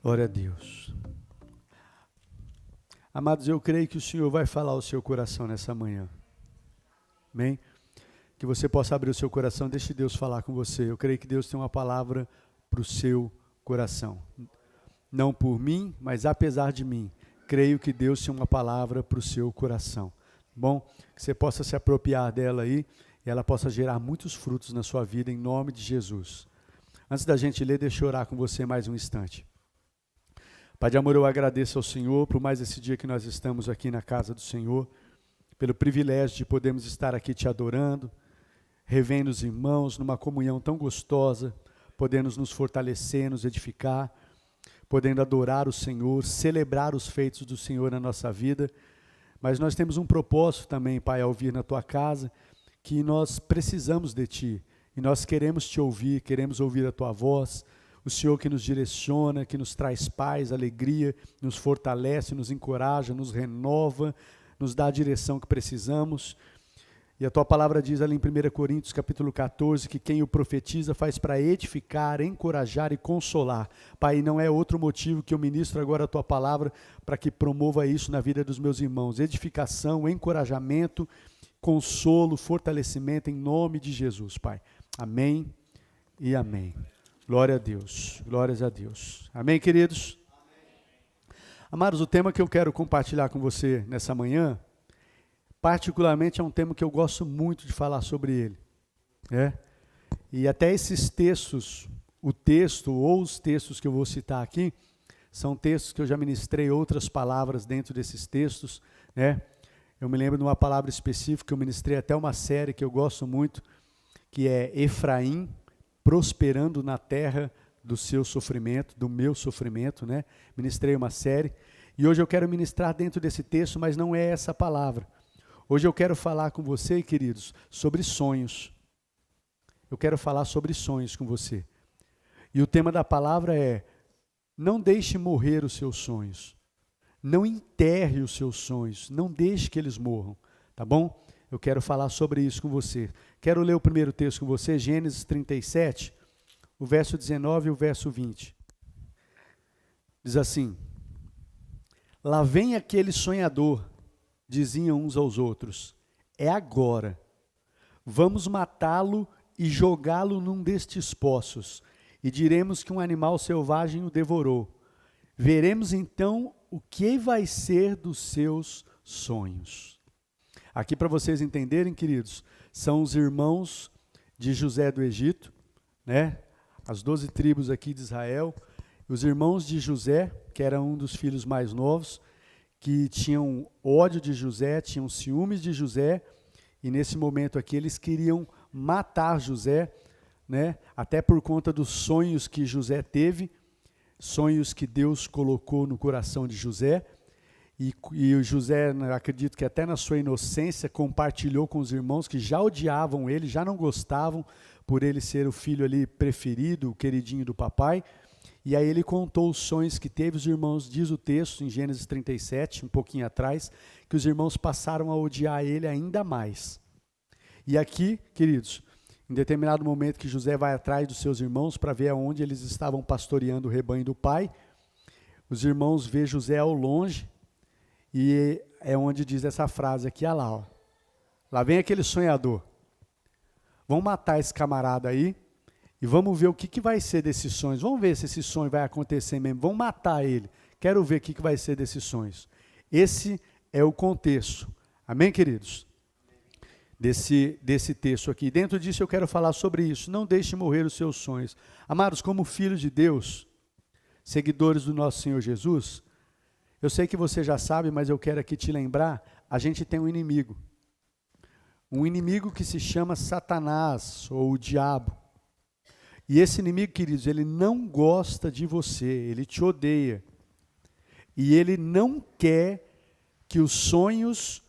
Glória a Deus. Amados, eu creio que o Senhor vai falar ao seu coração nessa manhã. Amém? Que você possa abrir o seu coração, deixe Deus falar com você. Eu creio que Deus tem uma palavra para o seu coração. Não por mim, mas apesar de mim. Creio que Deus tem uma palavra para o seu coração. Bom, que você possa se apropriar dela aí e ela possa gerar muitos frutos na sua vida, em nome de Jesus. Antes da gente ler, deixa eu orar com você mais um instante. Pai de amor, eu agradeço ao Senhor por mais esse dia que nós estamos aqui na casa do Senhor, pelo privilégio de podermos estar aqui te adorando, revendo os irmãos numa comunhão tão gostosa, podendo nos fortalecer, nos edificar, podendo adorar o Senhor, celebrar os feitos do Senhor na nossa vida. Mas nós temos um propósito também, Pai, ao vir na tua casa, que nós precisamos de ti, e nós queremos te ouvir, queremos ouvir a tua voz, o Senhor que nos direciona, que nos traz paz, alegria, nos fortalece, nos encoraja, nos renova, nos dá a direção que precisamos. E a tua palavra diz ali em 1 Coríntios capítulo 14, que quem o profetiza faz para edificar, encorajar e consolar. Pai, não é outro motivo que eu ministro agora a tua palavra para que promova isso na vida dos meus irmãos. Edificação, encorajamento, consolo, fortalecimento em nome de Jesus, Pai. Amém e amém. Glória a Deus, glórias a Deus. Amém, queridos? Amém. Amados, o tema que eu quero compartilhar com você nessa manhã, particularmente é um tema que eu gosto muito de falar sobre ele. E até esses textos, o texto ou os textos que eu vou citar aqui, são textos que eu já ministrei outras palavras dentro desses textos. Eu me lembro de uma palavra específica, eu ministrei até uma série que eu gosto muito, que é Efraim, prosperando na terra do seu sofrimento, do meu sofrimento, Ministrei uma série, e hoje eu quero ministrar dentro desse texto, mas não é essa palavra. Hoje eu quero falar com você, queridos, sobre sonhos. Eu quero falar sobre sonhos com você. E o tema da palavra é: não deixe morrer os seus sonhos. Não enterre os seus sonhos, não deixe que eles morram, tá bom? Eu quero falar sobre isso com você. Quero ler o primeiro texto com você, Gênesis 37, o verso 19 e o verso 20. Diz assim: lá vem aquele sonhador, diziam uns aos outros, é agora. Vamos matá-lo e jogá-lo num destes poços, e diremos que um animal selvagem o devorou. Veremos então o que vai ser dos seus sonhos. Aqui, para vocês entenderem, queridos, são os irmãos de José do Egito, as 12 tribos aqui de Israel, os irmãos de José, que era um dos filhos mais novos, que tinham ódio de José, tinham ciúmes de José, e nesse momento aqui eles queriam matar José, até por conta dos sonhos que José teve, sonhos que Deus colocou no coração de José. E o José, acredito que até na sua inocência, compartilhou com os irmãos que já odiavam ele, já não gostavam por ele ser o filho ali preferido, o queridinho do papai. E aí ele contou os sonhos que teve, os irmãos, diz o texto em Gênesis 37, um pouquinho atrás, que os irmãos passaram a odiar ele ainda mais. E aqui, queridos, em determinado momento que José vai atrás dos seus irmãos para ver aonde eles estavam pastoreando o rebanho do pai, os irmãos vê José ao longe, e é onde diz essa frase aqui, olha lá, lá vem aquele sonhador, vamos matar esse camarada aí, e vamos ver o que vai ser desses sonhos, vamos ver se esse sonho vai acontecer mesmo, vamos matar ele, quero ver o que vai ser desses sonhos. Esse é o contexto, amém, queridos? Desse texto aqui. Dentro disso eu quero falar sobre isso, não deixe morrer os seus sonhos. Amados, como filhos de Deus, seguidores do nosso Senhor Jesus, eu sei que você já sabe, mas eu quero aqui te lembrar, a gente tem um inimigo que se chama Satanás, ou o diabo. E esse inimigo, queridos, ele não gosta de você, ele te odeia. E ele não quer que os sonhos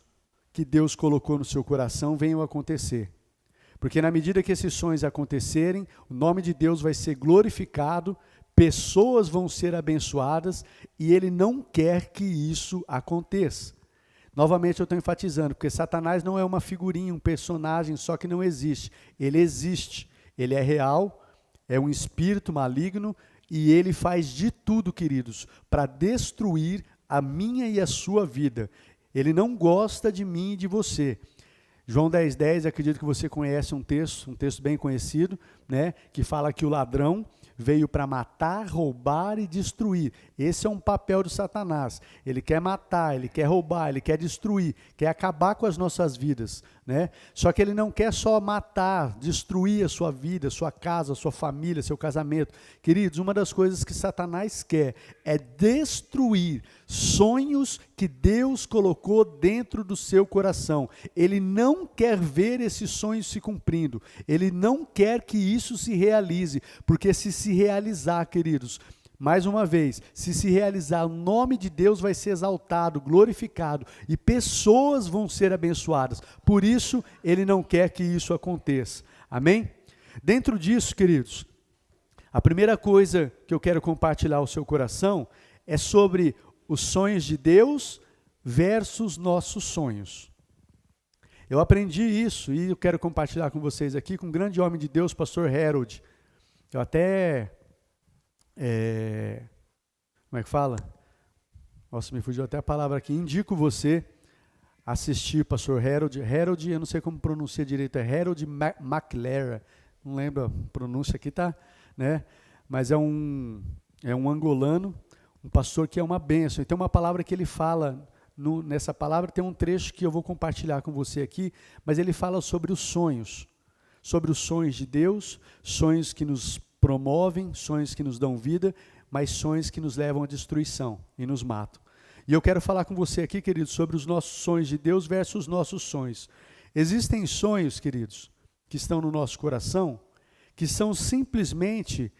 que Deus colocou no seu coração venham a acontecer. Porque na medida que esses sonhos acontecerem, o nome de Deus vai ser glorificado, pessoas vão ser abençoadas, e ele não quer que isso aconteça. Novamente eu estou enfatizando, porque Satanás não é uma figurinha, um personagem só que não existe. Ele existe, ele é real, é um espírito maligno, e ele faz de tudo, queridos, para destruir a minha e a sua vida. Ele não gosta de mim e de você. João 10:10, acredito que você conhece um texto bem conhecido, né, que fala que o ladrão veio para matar, roubar e destruir. Esse é um papel de Satanás. Ele quer matar, ele quer roubar, ele quer destruir, quer acabar com as nossas vidas, né? Só que ele não quer só matar, destruir a sua vida, sua casa, sua família, seu casamento. Queridos, uma das coisas que Satanás quer é destruir sonhos que Deus colocou dentro do seu coração. Ele não quer ver esses sonhos se cumprindo. Ele não quer que isso se realize, porque se realizar, queridos, mais uma vez, se realizar, o nome de Deus vai ser exaltado, glorificado, e pessoas vão ser abençoadas. Por isso, ele não quer que isso aconteça. Amém? Dentro disso, queridos, a primeira coisa que eu quero compartilhar ao seu coração é sobre os sonhos de Deus versus nossos sonhos. Eu aprendi isso e eu quero compartilhar com vocês aqui com um grande homem de Deus, pastor Harold. Eu até, como é que fala? Nossa, me fugiu até a palavra aqui. Indico você assistir pastor Harold. Harold, eu não sei como pronuncia direito, é Harold McLaren. Não lembro a pronúncia aqui, tá? Né? Mas é um angolano, um pastor que é uma bênção. E tem uma palavra que ele fala, nessa palavra tem um trecho que eu vou compartilhar com você aqui, mas ele fala sobre os sonhos de Deus, sonhos que nos promovem, sonhos que nos dão vida, mas sonhos que nos levam à destruição e nos matam. E eu quero falar com você aqui, queridos, sobre os nossos sonhos de Deus versus os nossos sonhos. Existem sonhos, queridos, que estão no nosso coração, que são simplesmente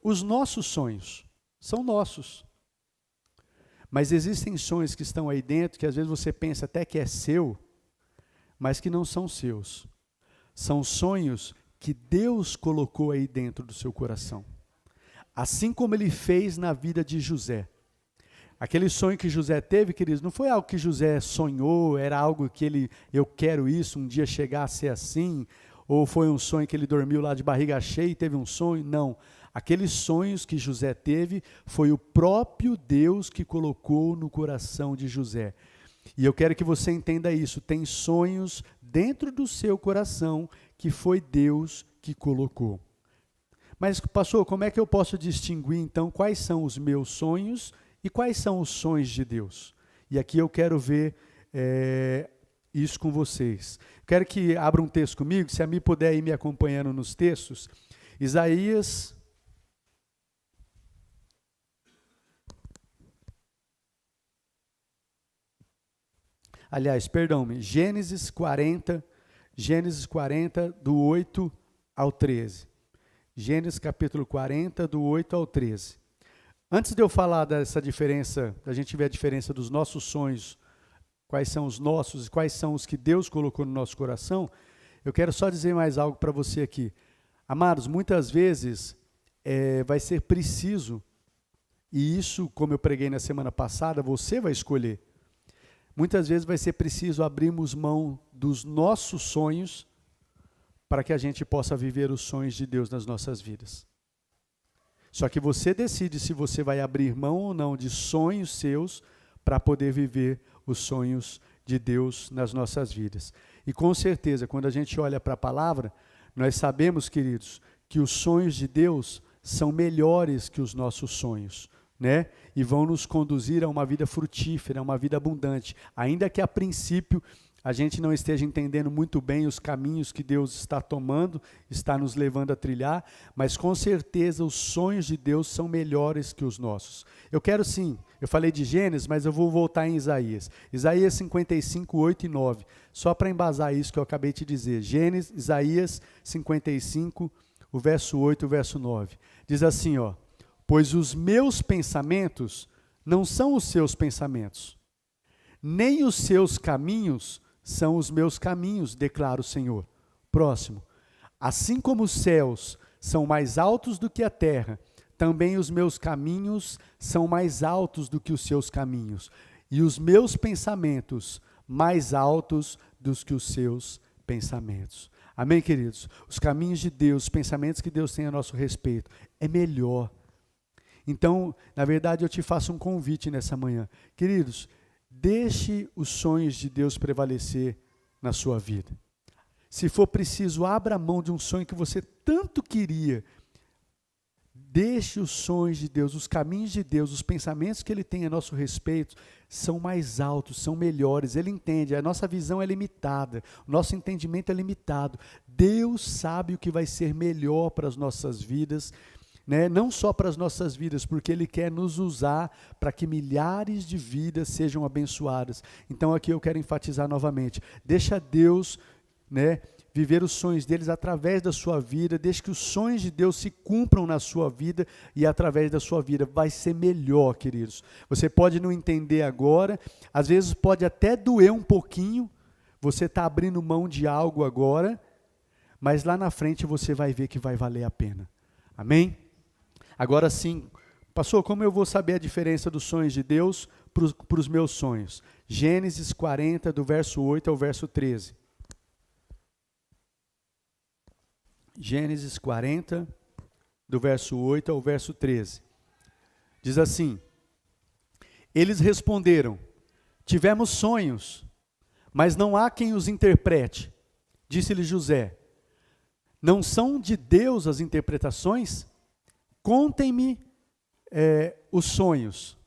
os nossos sonhos, são nossos. Mas existem sonhos que estão aí dentro, que às vezes você pensa até que é seu, mas que não são seus. São sonhos que Deus colocou aí dentro do seu coração. Assim como ele fez na vida de José. Aquele sonho que José teve, queridos, não foi algo que José sonhou, era algo que eu quero isso, um dia chegar a ser assim, ou foi um sonho que ele dormiu lá de barriga cheia e teve um sonho, não. Aqueles sonhos que José teve, foi o próprio Deus que colocou no coração de José. E eu quero que você entenda isso, tem sonhos dentro do seu coração que foi Deus que colocou. Mas, pastor, como é que eu posso distinguir, então, quais são os meus sonhos e quais são os sonhos de Deus? E aqui eu quero ver isso com vocês. Quero que abra um texto comigo, se a mim puder ir me acompanhando nos textos. Isaías... Aliás, perdão-me, Gênesis 40, do 8 ao 13. Gênesis capítulo 40, do 8 ao 13. Antes de eu falar dessa diferença, da gente ver a diferença dos nossos sonhos, quais são os nossos e quais são os que Deus colocou no nosso coração, eu quero só dizer mais algo para você aqui. Amados, muitas vezes vai ser preciso, e isso, como eu preguei na semana passada, você vai escolher. Muitas vezes vai ser preciso abrirmos mão dos nossos sonhos para que a gente possa viver os sonhos de Deus nas nossas vidas. Só que você decide se você vai abrir mão ou não de sonhos seus para poder viver os sonhos de Deus nas nossas vidas. E com certeza, quando a gente olha para a palavra, nós sabemos, queridos, que os sonhos de Deus são melhores que os nossos sonhos, né? E vão nos conduzir a uma vida frutífera, a uma vida abundante. Ainda que a princípio a gente não esteja entendendo muito bem os caminhos que Deus está tomando, está nos levando a trilhar, mas com certeza os sonhos de Deus são melhores que os nossos. Eu quero sim, eu falei de Gênesis, mas eu vou voltar em Isaías. Isaías 55, 8 e 9, só para embasar isso que eu acabei de dizer. Isaías 55, o verso 8 e o verso 9. Diz assim, ó: pois os meus pensamentos não são os seus pensamentos, nem os seus caminhos são os meus caminhos, declara o Senhor. Próximo. Assim como os céus são mais altos do que a terra, também os meus caminhos são mais altos do que os seus caminhos, e os meus pensamentos mais altos do que os seus pensamentos. Amém, queridos? Os caminhos de Deus, os pensamentos que Deus tem a nosso respeito, é melhor. Então, na verdade, eu te faço um convite nessa manhã. Queridos, deixe os sonhos de Deus prevalecer na sua vida. Se for preciso, abra mão de um sonho que você tanto queria. Deixe os sonhos de Deus, os caminhos de Deus, os pensamentos que Ele tem a nosso respeito são mais altos, são melhores. Ele entende, a nossa visão é limitada, o nosso entendimento é limitado. Deus sabe o que vai ser melhor para as nossas vidas, né? Não só para as nossas vidas, porque Ele quer nos usar para que milhares de vidas sejam abençoadas. Então aqui eu quero enfatizar novamente, deixa Deus, né, viver os sonhos deles através da sua vida, deixe que os sonhos de Deus se cumpram na sua vida e através da sua vida. Vai ser melhor, queridos. Você pode não entender agora, às vezes pode até doer um pouquinho, você está abrindo mão de algo agora, mas lá na frente você vai ver que vai valer a pena. Amém? Agora sim, pastor, como eu vou saber a diferença dos sonhos de Deus para os meus sonhos? Gênesis 40, do verso 8 ao verso 13. Gênesis 40, do verso 8 ao verso 13. Diz assim: eles responderam: tivemos sonhos, mas não há quem os interprete. Disse-lhe José: não são de Deus as interpretações? Contem-me os sonhos.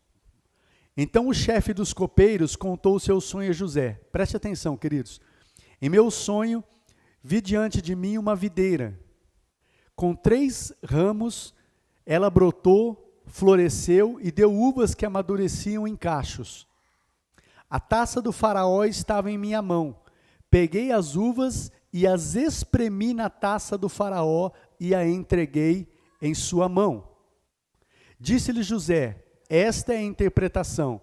Então o chefe dos copeiros contou o seu sonho a José. Preste atenção, queridos. Em meu sonho, vi diante de mim uma videira. Com 3 ramos, ela brotou, floresceu e deu uvas que amadureciam em cachos. A taça do faraó estava em minha mão. Peguei as uvas e as espremi na taça do faraó e a entreguei em sua mão. Disse-lhe José: esta é a interpretação.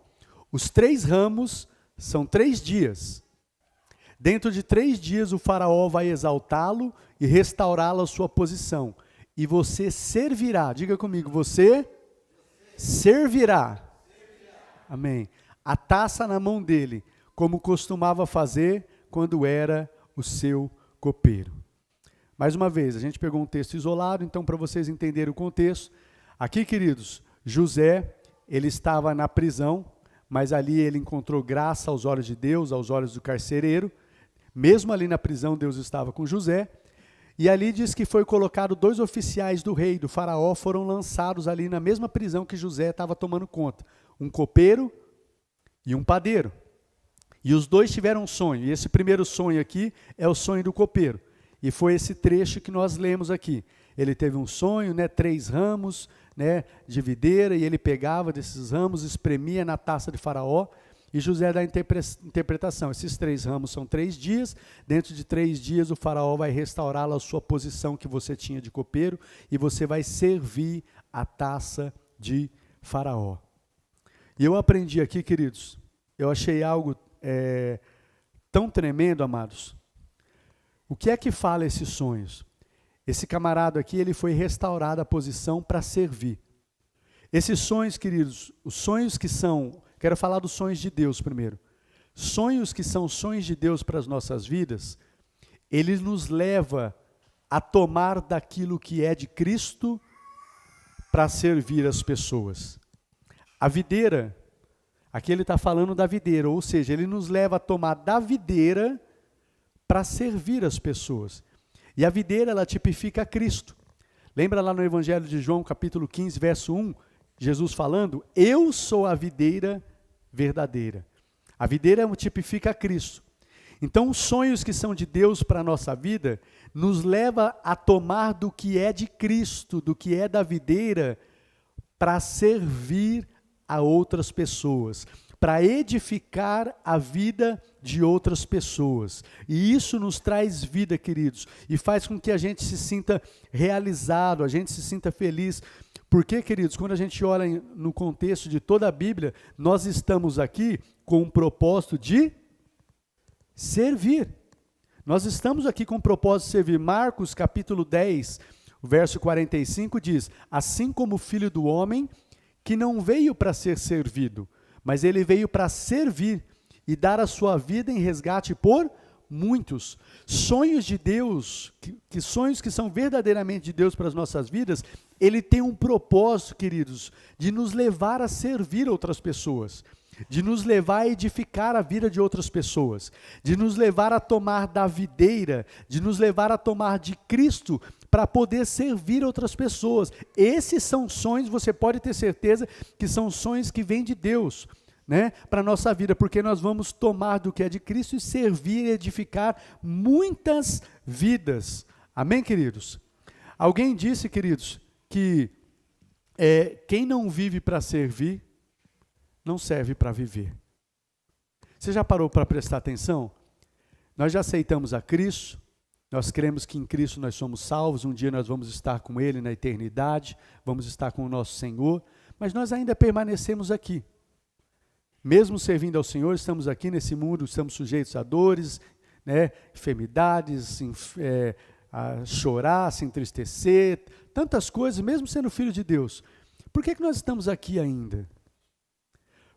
Os 3 ramos são 3 dias. Dentro de 3 dias o faraó vai exaltá-lo e restaurá-lo à sua posição. E você servirá, diga comigo, você servirá. Amém. A taça na mão dele, como costumava fazer quando era o seu copeiro. Mais uma vez, a gente pegou um texto isolado, então para vocês entenderem o contexto, aqui, queridos, José, ele estava na prisão, mas ali ele encontrou graça aos olhos de Deus, aos olhos do carcereiro. Mesmo ali na prisão, Deus estava com José. E ali diz que foi colocado 2 oficiais do rei, do faraó, foram lançados ali na mesma prisão que José estava tomando conta. Um copeiro e um padeiro. E os 2 tiveram um sonho. E esse primeiro sonho aqui é o sonho do copeiro. E foi esse trecho que nós lemos aqui. Ele teve um sonho, 3 ramos, de videira, e ele pegava desses ramos, espremia na taça de faraó, e José dá a interpretação. Esses 3 ramos são 3 dias, dentro de 3 dias o faraó vai restaurá-lo à sua posição que você tinha de copeiro, e você vai servir a taça de faraó. E eu aprendi aqui, queridos, eu achei algo tão tremendo, amados. O que é que fala esses sonhos? Esse camarada aqui, ele foi restaurado à posição para servir. Esses sonhos, queridos, os sonhos que são, quero falar dos sonhos de Deus primeiro. Sonhos que são sonhos de Deus para as nossas vidas, ele nos leva a tomar daquilo que é de Cristo para servir as pessoas. A videira, aqui ele está falando da videira, ou seja, ele nos leva a tomar da videira para servir as pessoas. E a videira, ela tipifica Cristo. Lembra lá no Evangelho de João, capítulo 15, verso 1, Jesus falando: eu sou a videira verdadeira. A videira tipifica Cristo. Então, os sonhos que são de Deus para a nossa vida, nos leva a tomar do que é de Cristo, do que é da videira, para servir a outras pessoas, para edificar a vida de outras pessoas. E isso nos traz vida, queridos, e faz com que a gente se sinta realizado, a gente se sinta feliz. Porque, queridos, quando a gente olha no contexto de toda a Bíblia, nós estamos aqui com um propósito de servir. Nós estamos aqui com o propósito de servir. Marcos, capítulo 10, verso 45 diz: assim como o Filho do Homem, que não veio para ser servido, mas ele veio para servir e dar a sua vida em resgate por muitos. Sonhos de Deus, que sonhos que são verdadeiramente de Deus para as nossas vidas, ele tem um propósito, queridos, de nos levar a servir outras pessoas, de nos levar a edificar a vida de outras pessoas, de nos levar a tomar da videira, de nos levar a tomar de Cristo para poder servir outras pessoas. Esses são sonhos, você pode ter certeza que são sonhos que vêm de Deus, né, para a nossa vida, porque nós vamos tomar do que é de Cristo e servir e edificar muitas vidas. Amém, queridos? Alguém disse, queridos, que quem não vive para servir, não serve para viver. Você já parou para prestar atenção? Nós já aceitamos a Cristo, nós cremos que em Cristo nós somos salvos, um dia nós vamos estar com Ele na eternidade, vamos estar com o nosso Senhor, mas nós ainda permanecemos aqui. Mesmo servindo ao Senhor, estamos aqui nesse mundo, estamos sujeitos a dores, né, enfermidades, a chorar, se entristecer, tantas coisas, mesmo sendo filho de Deus. Por que nós estamos aqui ainda?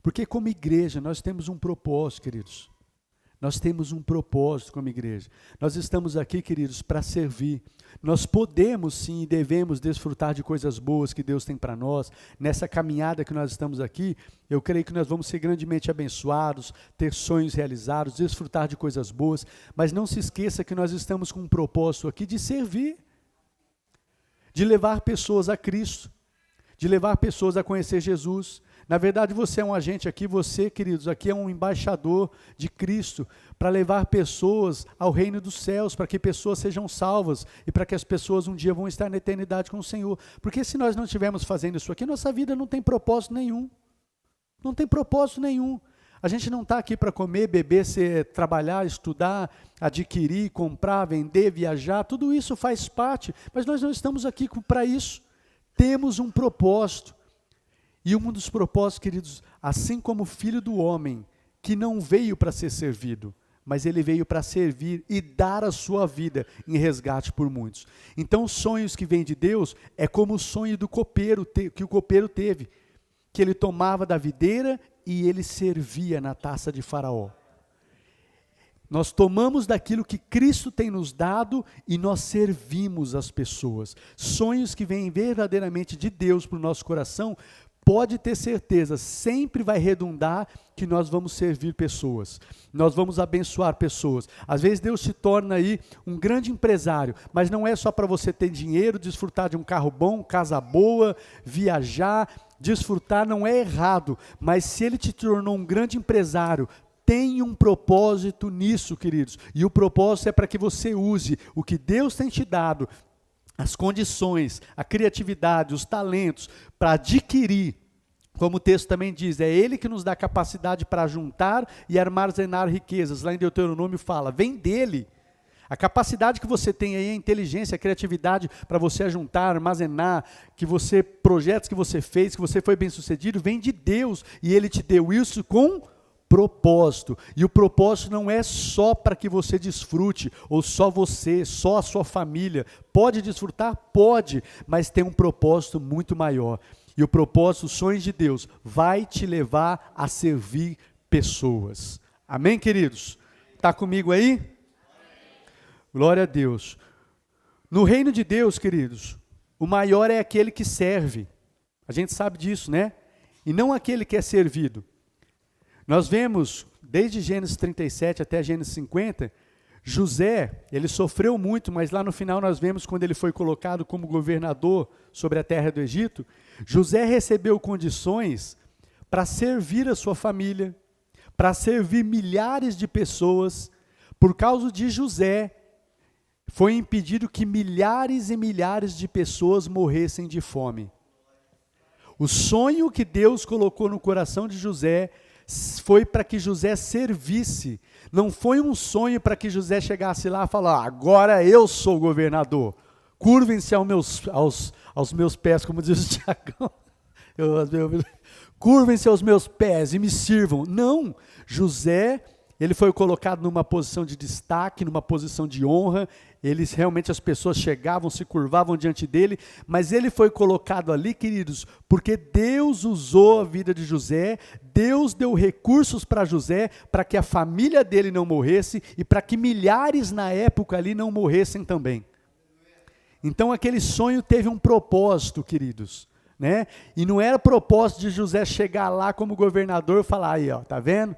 Porque como igreja nós temos um propósito, queridos. Nós temos um propósito como igreja. Nós estamos aqui, queridos, para servir. Nós podemos sim e devemos desfrutar de coisas boas que Deus tem para nós. Nessa caminhada que nós estamos aqui, eu creio que nós vamos ser grandemente abençoados, ter sonhos realizados, desfrutar de coisas boas. Mas não se esqueça que nós estamos com um propósito aqui de servir, de levar pessoas a Cristo, de levar pessoas a conhecer Jesus. Na verdade, você é um agente aqui, você, queridos, aqui é um embaixador de Cristo, para levar pessoas ao reino dos céus, para que pessoas sejam salvas, e para que as pessoas um dia vão estar na eternidade com o Senhor. Porque se nós não estivermos fazendo isso aqui, nossa vida não tem propósito nenhum. Não tem propósito nenhum. A gente não está aqui para comer, beber, trabalhar, estudar, adquirir, comprar, vender, viajar, tudo isso faz parte, mas nós não estamos aqui para isso. Temos um propósito. E um dos propósitos, queridos, assim como o Filho do Homem, que não veio para ser servido, mas ele veio para servir e dar a sua vida em resgate por muitos. Então, os sonhos que vêm de Deus é como o sonho do copeiro, que o copeiro teve, que ele tomava da videira e ele servia na taça de Faraó. Nós tomamos daquilo que Cristo tem nos dado e nós servimos as pessoas. Sonhos que vêm verdadeiramente de Deus para o nosso coração, pode ter certeza, sempre vai redundar que nós vamos servir pessoas, nós vamos abençoar pessoas. Às vezes Deus te torna aí um grande empresário, mas não é só para você ter dinheiro, desfrutar de um carro bom, casa boa, viajar, desfrutar não é errado, mas se Ele te tornou um grande empresário, tem um propósito nisso, queridos, e o propósito é para que você use o que Deus tem te dado, as condições, a criatividade, os talentos, para adquirir, como o texto também diz, é Ele que nos dá capacidade para juntar e armazenar riquezas. Lá em Deuteronômio fala, vem dEle. A capacidade que você tem aí, a inteligência, a criatividade para você juntar, armazenar, projetos que você fez, que você foi bem sucedido, vem de Deus, e Ele te deu isso com propósito, e o propósito não é só para que você desfrute, ou só você, só a sua família, pode desfrutar? Pode, mas tem um propósito muito maior, e o propósito, os sonhos de Deus, vai te levar a servir pessoas, amém, queridos? Está comigo aí? Amém. Glória a Deus. No reino de Deus, queridos, o maior é aquele que serve, a gente sabe disso, né? E não aquele que é servido. Nós vemos, desde Gênesis 37 até Gênesis 50, José, ele sofreu muito, mas lá no final nós vemos quando ele foi colocado como governador sobre a terra do Egito, José recebeu condições para servir a sua família, para servir milhares de pessoas. Por causa de José, foi impedido que milhares e milhares de pessoas morressem de fome. O sonho que Deus colocou no coração de José foi para que José servisse, não foi um sonho para que José chegasse lá e falasse, agora eu sou o governador, curvem-se aos meus pés, como diz o Tiagão, curvem-se aos meus pés e me sirvam. Não, José ele foi colocado numa posição de destaque, numa posição de honra, realmente as pessoas chegavam, se curvavam diante dele, mas ele foi colocado ali, queridos, porque Deus usou a vida de José, Deus deu recursos para José, para que a família dele não morresse, e para que milhares na época ali não morressem também. Então aquele sonho teve um propósito, queridos, né? E não era propósito de José chegar lá como governador e falar, aí ó, tá vendo?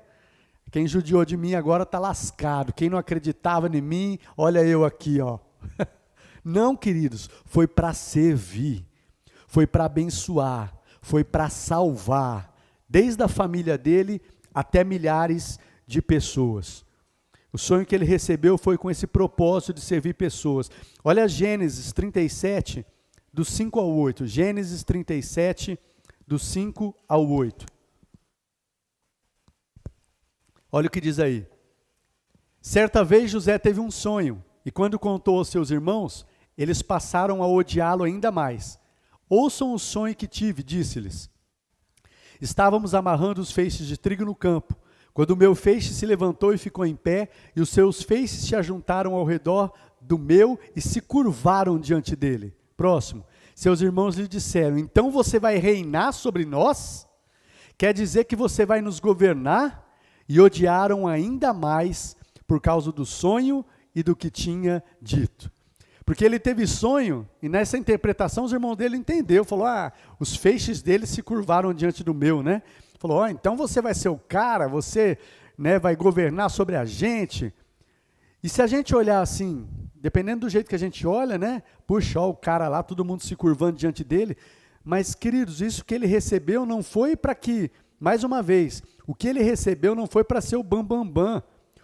Quem judiou de mim agora está lascado. Quem não acreditava em mim, olha eu aqui, ó. Não, queridos, foi para servir, foi para abençoar, foi para salvar, desde a família dele até milhares de pessoas. O sonho que ele recebeu foi com esse propósito de servir pessoas. Olha Gênesis 37, do 5 ao 8. Gênesis 37, do 5 ao 8. Olha o que diz aí. Certa vez José teve um sonho, e quando contou aos seus irmãos, eles passaram a odiá-lo ainda mais. Ouçam o sonho que tive, disse-lhes. Estávamos amarrando os feixes de trigo no campo, quando o meu feixe se levantou e ficou em pé, e os seus feixes se ajuntaram ao redor do meu e se curvaram diante dele. Próximo. Seus irmãos lhe disseram, então você vai reinar sobre nós? Quer dizer que você vai nos governar? E odiaram ainda mais por causa do sonho e do que tinha dito. Porque ele teve sonho, e nessa interpretação os irmãos dele entenderam, falou, os feixes dele se curvaram diante do meu, né? Falou, então você vai ser o cara, você, né, vai governar sobre a gente. E se a gente olhar assim, dependendo do jeito que a gente olha, né? Puxa, ó, o cara lá, todo mundo se curvando diante dele. Mas, queridos, isso que ele recebeu não foi para que, mais uma vez, o que ele recebeu não foi para ser o bambambam.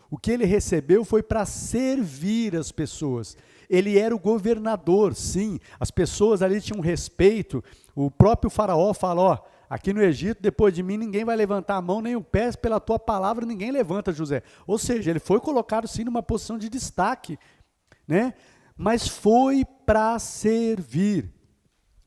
O que ele recebeu foi para servir as pessoas. Ele era o governador, sim. As pessoas ali tinham respeito. O próprio faraó fala, aqui no Egito, depois de mim, ninguém vai levantar a mão, nem o pé, pela tua palavra ninguém levanta, José. Ou seja, ele foi colocado sim numa posição de destaque, né? Mas foi para servir.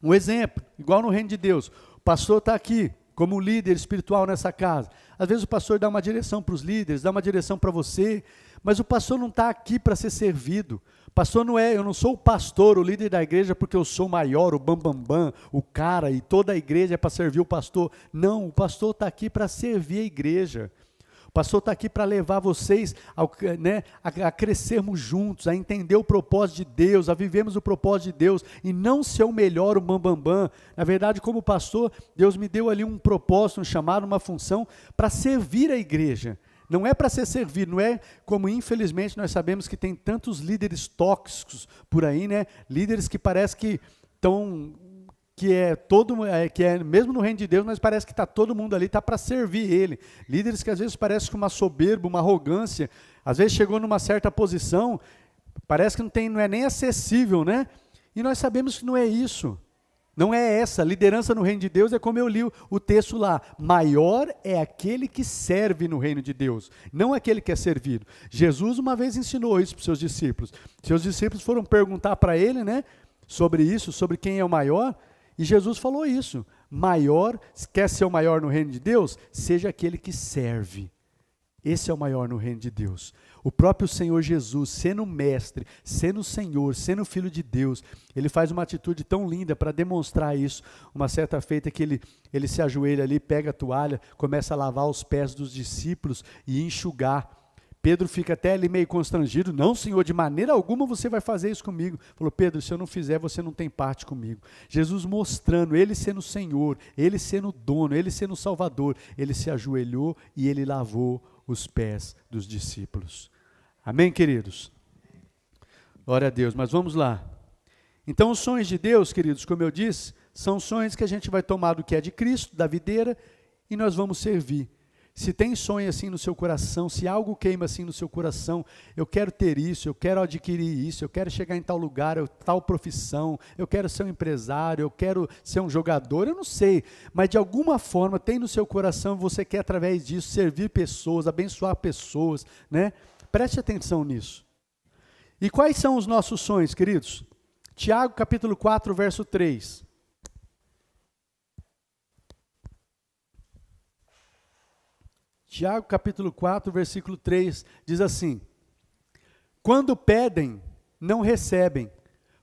Um exemplo, igual no reino de Deus, o pastor está aqui, como líder espiritual nessa casa. Às vezes o pastor dá uma direção para os líderes, dá uma direção para você, mas o pastor não está aqui para ser servido. Pastor não é, eu não sou o pastor, o líder da igreja, porque eu sou maior, o bambambam, o cara, e toda a igreja é para servir o pastor. Não, o pastor está aqui para servir a igreja. O pastor está aqui para levar vocês a crescermos juntos, a entender o propósito de Deus, a vivermos o propósito de Deus, e não ser o melhor, o bambambam. Na verdade, como pastor, Deus me deu ali um propósito, um chamado, uma função, para servir a igreja. Não é para ser servido, não é como infelizmente nós sabemos que tem tantos líderes tóxicos por aí, né? Líderes que parece que estão... que é mesmo no reino de Deus, mas parece que está todo mundo ali, está para servir ele. Líderes que às vezes parecem com uma soberba, uma arrogância, às vezes chegou numa certa posição, parece que não é nem acessível, né? E nós sabemos que não é isso. Não é essa. Liderança no reino de Deus é como eu li o texto lá. Maior é aquele que serve no reino de Deus, não aquele que é servido. Jesus uma vez ensinou isso para os seus discípulos. Seus discípulos foram perguntar para ele, né? Sobre isso, sobre quem é o maior. E Jesus falou isso, maior, quer ser o maior no reino de Deus? Seja aquele que serve. Esse é o maior no reino de Deus. O próprio Senhor Jesus, sendo mestre, sendo Senhor, sendo Filho de Deus, ele faz uma atitude tão linda para demonstrar isso. Uma certa feita que ele se ajoelha ali, pega a toalha, começa a lavar os pés dos discípulos e enxugar. Pedro fica até ali meio constrangido, não, Senhor, de maneira alguma você vai fazer isso comigo. Falou, Pedro, se eu não fizer, você não tem parte comigo. Jesus mostrando, ele sendo Senhor, ele sendo dono, ele sendo Salvador, ele se ajoelhou e ele lavou os pés dos discípulos. Amém, queridos? Glória a Deus, mas vamos lá. Então os sonhos de Deus, queridos, como eu disse, são sonhos que a gente vai tomar do que é de Cristo, da videira, e nós vamos servir. Se tem sonho assim no seu coração, se algo queima assim no seu coração, eu quero ter isso, eu quero adquirir isso, eu quero chegar em tal lugar, tal profissão, eu quero ser um empresário, eu quero ser um jogador, eu não sei, mas de alguma forma tem no seu coração, você quer através disso servir pessoas, abençoar pessoas, né? Preste atenção nisso. E quais são os nossos sonhos, queridos? Tiago capítulo 4, verso 3. Tiago capítulo 4, versículo 3, diz assim: quando pedem, não recebem,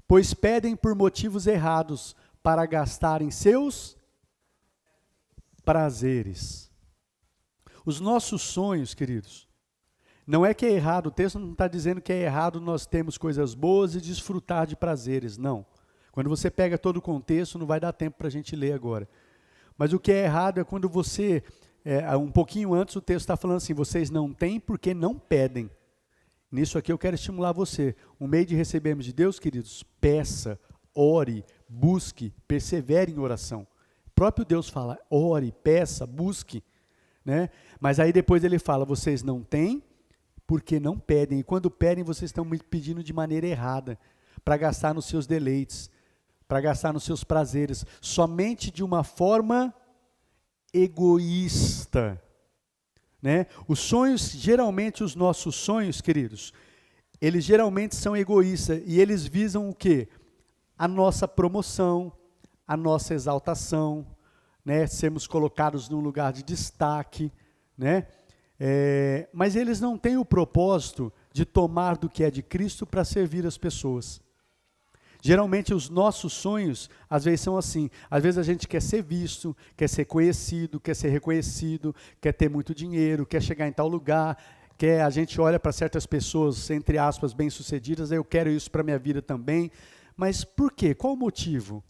pois pedem por motivos errados, para gastarem seus prazeres. Os nossos sonhos, queridos, não é que é errado, o texto não está dizendo que é errado nós termos coisas boas e desfrutar de prazeres, não. Quando você pega todo o contexto, não vai dar tempo para a gente ler agora. Mas o que é errado é quando você, um pouquinho antes o texto está falando assim, vocês não têm porque não pedem. Nisso aqui eu quero estimular você. O meio de recebermos de Deus, queridos, peça, ore, busque, persevere em oração. O próprio Deus fala, ore, peça, busque. Né? Mas aí depois ele fala, vocês não têm porque não pedem. E quando pedem, vocês estão me pedindo de maneira errada, para gastar nos seus deleites, para gastar nos seus prazeres, somente de uma forma egoísta. Né? Os sonhos, geralmente os nossos sonhos, queridos, eles geralmente são egoístas e eles visam o quê? A nossa promoção, a nossa exaltação, né? Sermos colocados num lugar de destaque, né? Mas eles não têm o propósito de tomar do que é de Cristo para servir as pessoas. Geralmente os nossos sonhos, às vezes são assim, às vezes a gente quer ser visto, quer ser conhecido, quer ser reconhecido, quer ter muito dinheiro, quer chegar em tal lugar, a gente olha para certas pessoas, entre aspas, bem-sucedidas, eu quero isso para a minha vida também, mas por quê? Qual o motivo?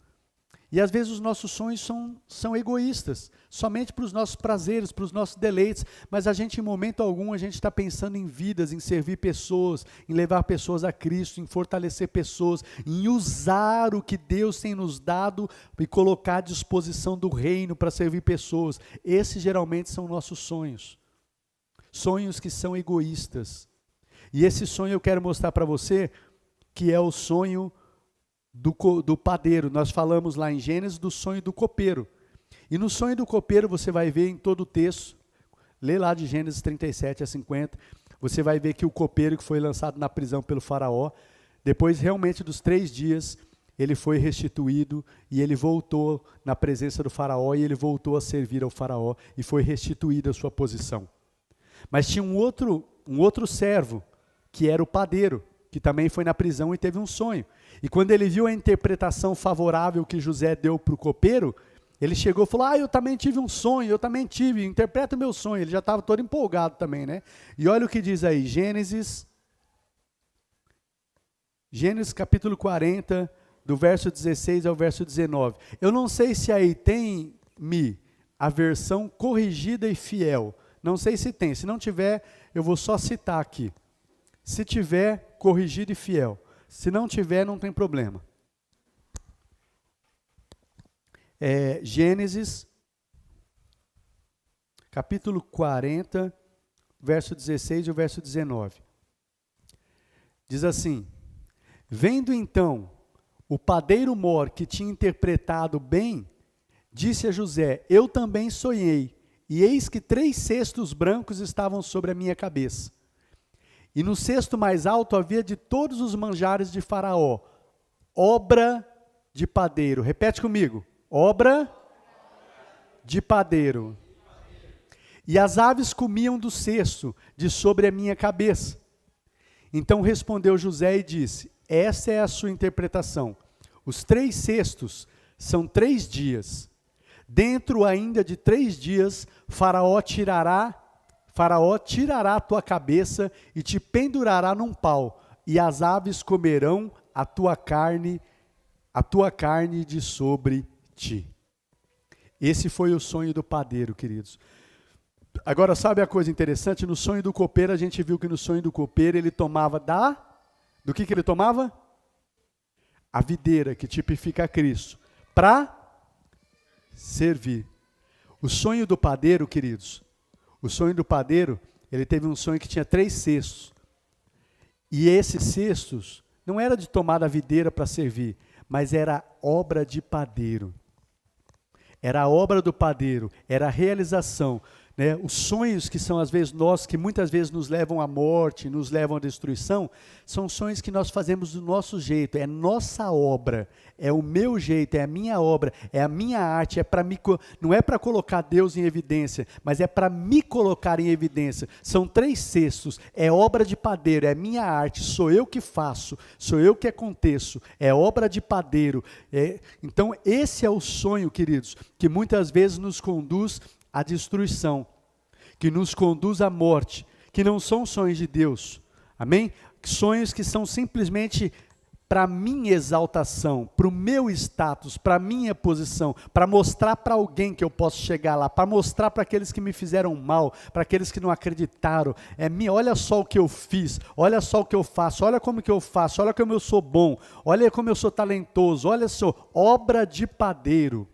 E às vezes os nossos sonhos são egoístas, somente para os nossos prazeres, para os nossos deleites, mas a gente em momento algum, a gente está pensando em vidas, em servir pessoas, em levar pessoas a Cristo, em fortalecer pessoas, em usar o que Deus tem nos dado e colocar à disposição do reino para servir pessoas. Esses geralmente são nossos sonhos, sonhos que são egoístas. E esse sonho eu quero mostrar para você, que é o sonho do padeiro. Nós falamos lá em Gênesis do sonho do copeiro. E no sonho do copeiro você vai ver em todo o texto, lê lá de Gênesis 37 a 50, você vai ver que o copeiro que foi lançado na prisão pelo faraó, depois realmente dos 3 dias, ele foi restituído e ele voltou na presença do faraó e ele voltou a servir ao faraó e foi restituída a sua posição. Mas tinha um outro servo, que era o padeiro, que também foi na prisão e teve um sonho. E quando ele viu a interpretação favorável que José deu para o copeiro, ele chegou e falou, eu também tive um sonho, interpreta o meu sonho. Ele já estava todo empolgado também, né? E olha o que diz aí, Gênesis capítulo 40, do verso 16 ao verso 19. Eu não sei se aí tem a versão corrigida e fiel. Não sei se tem, se não tiver, eu vou só citar aqui. Se tiver, corrigido e fiel. Se não tiver, não tem problema. Gênesis, capítulo 40, verso 16 e o verso 19. Diz assim, vendo então o padeiro mor que tinha interpretado bem, disse a José, eu também sonhei, e eis que 3 cestos brancos estavam sobre a minha cabeça. E no cesto mais alto havia de todos os manjares de Faraó, obra de padeiro. Repete comigo, obra de padeiro. E as aves comiam do cesto de sobre a minha cabeça. Então respondeu José e disse, essa é a sua interpretação. Os 3 cestos são 3 dias. Dentro ainda de 3 dias, Faraó tirará a tua cabeça e te pendurará num pau, e as aves comerão a tua carne de sobre ti. Esse foi o sonho do padeiro, queridos. Agora, sabe a coisa interessante? No sonho do copeiro, a gente viu que no sonho do copeiro, ele tomava do que ele tomava? A videira, que tipifica Cristo, para servir. O sonho do padeiro, queridos, ele teve um sonho que tinha 3 cestos. E esses cestos não era de tomar da videira para servir, mas era obra de padeiro. Era a obra do padeiro, era a realização. né? Os sonhos que são às vezes nós, que muitas vezes nos levam à morte, nos levam à destruição, são sonhos que nós fazemos do nosso jeito, é nossa obra, é o meu jeito, é a minha obra, é a minha arte, não é para colocar Deus em evidência, mas é para me colocar em evidência. São 3/6, é obra de padeiro, é minha arte, sou eu que faço, sou eu que aconteço, é obra de padeiro. Então esse é o sonho, queridos, que muitas vezes nos conduz à destruição, que nos conduz à morte, que não são sonhos de Deus, amém? Sonhos que são simplesmente para minha exaltação, para o meu status, para a minha posição, para mostrar para alguém que eu posso chegar lá, para mostrar para aqueles que me fizeram mal, para aqueles que não acreditaram, olha só o que eu fiz, olha só o que eu faço, olha como que eu faço, olha como eu sou bom, olha como eu sou talentoso, olha só, obra de padeiro.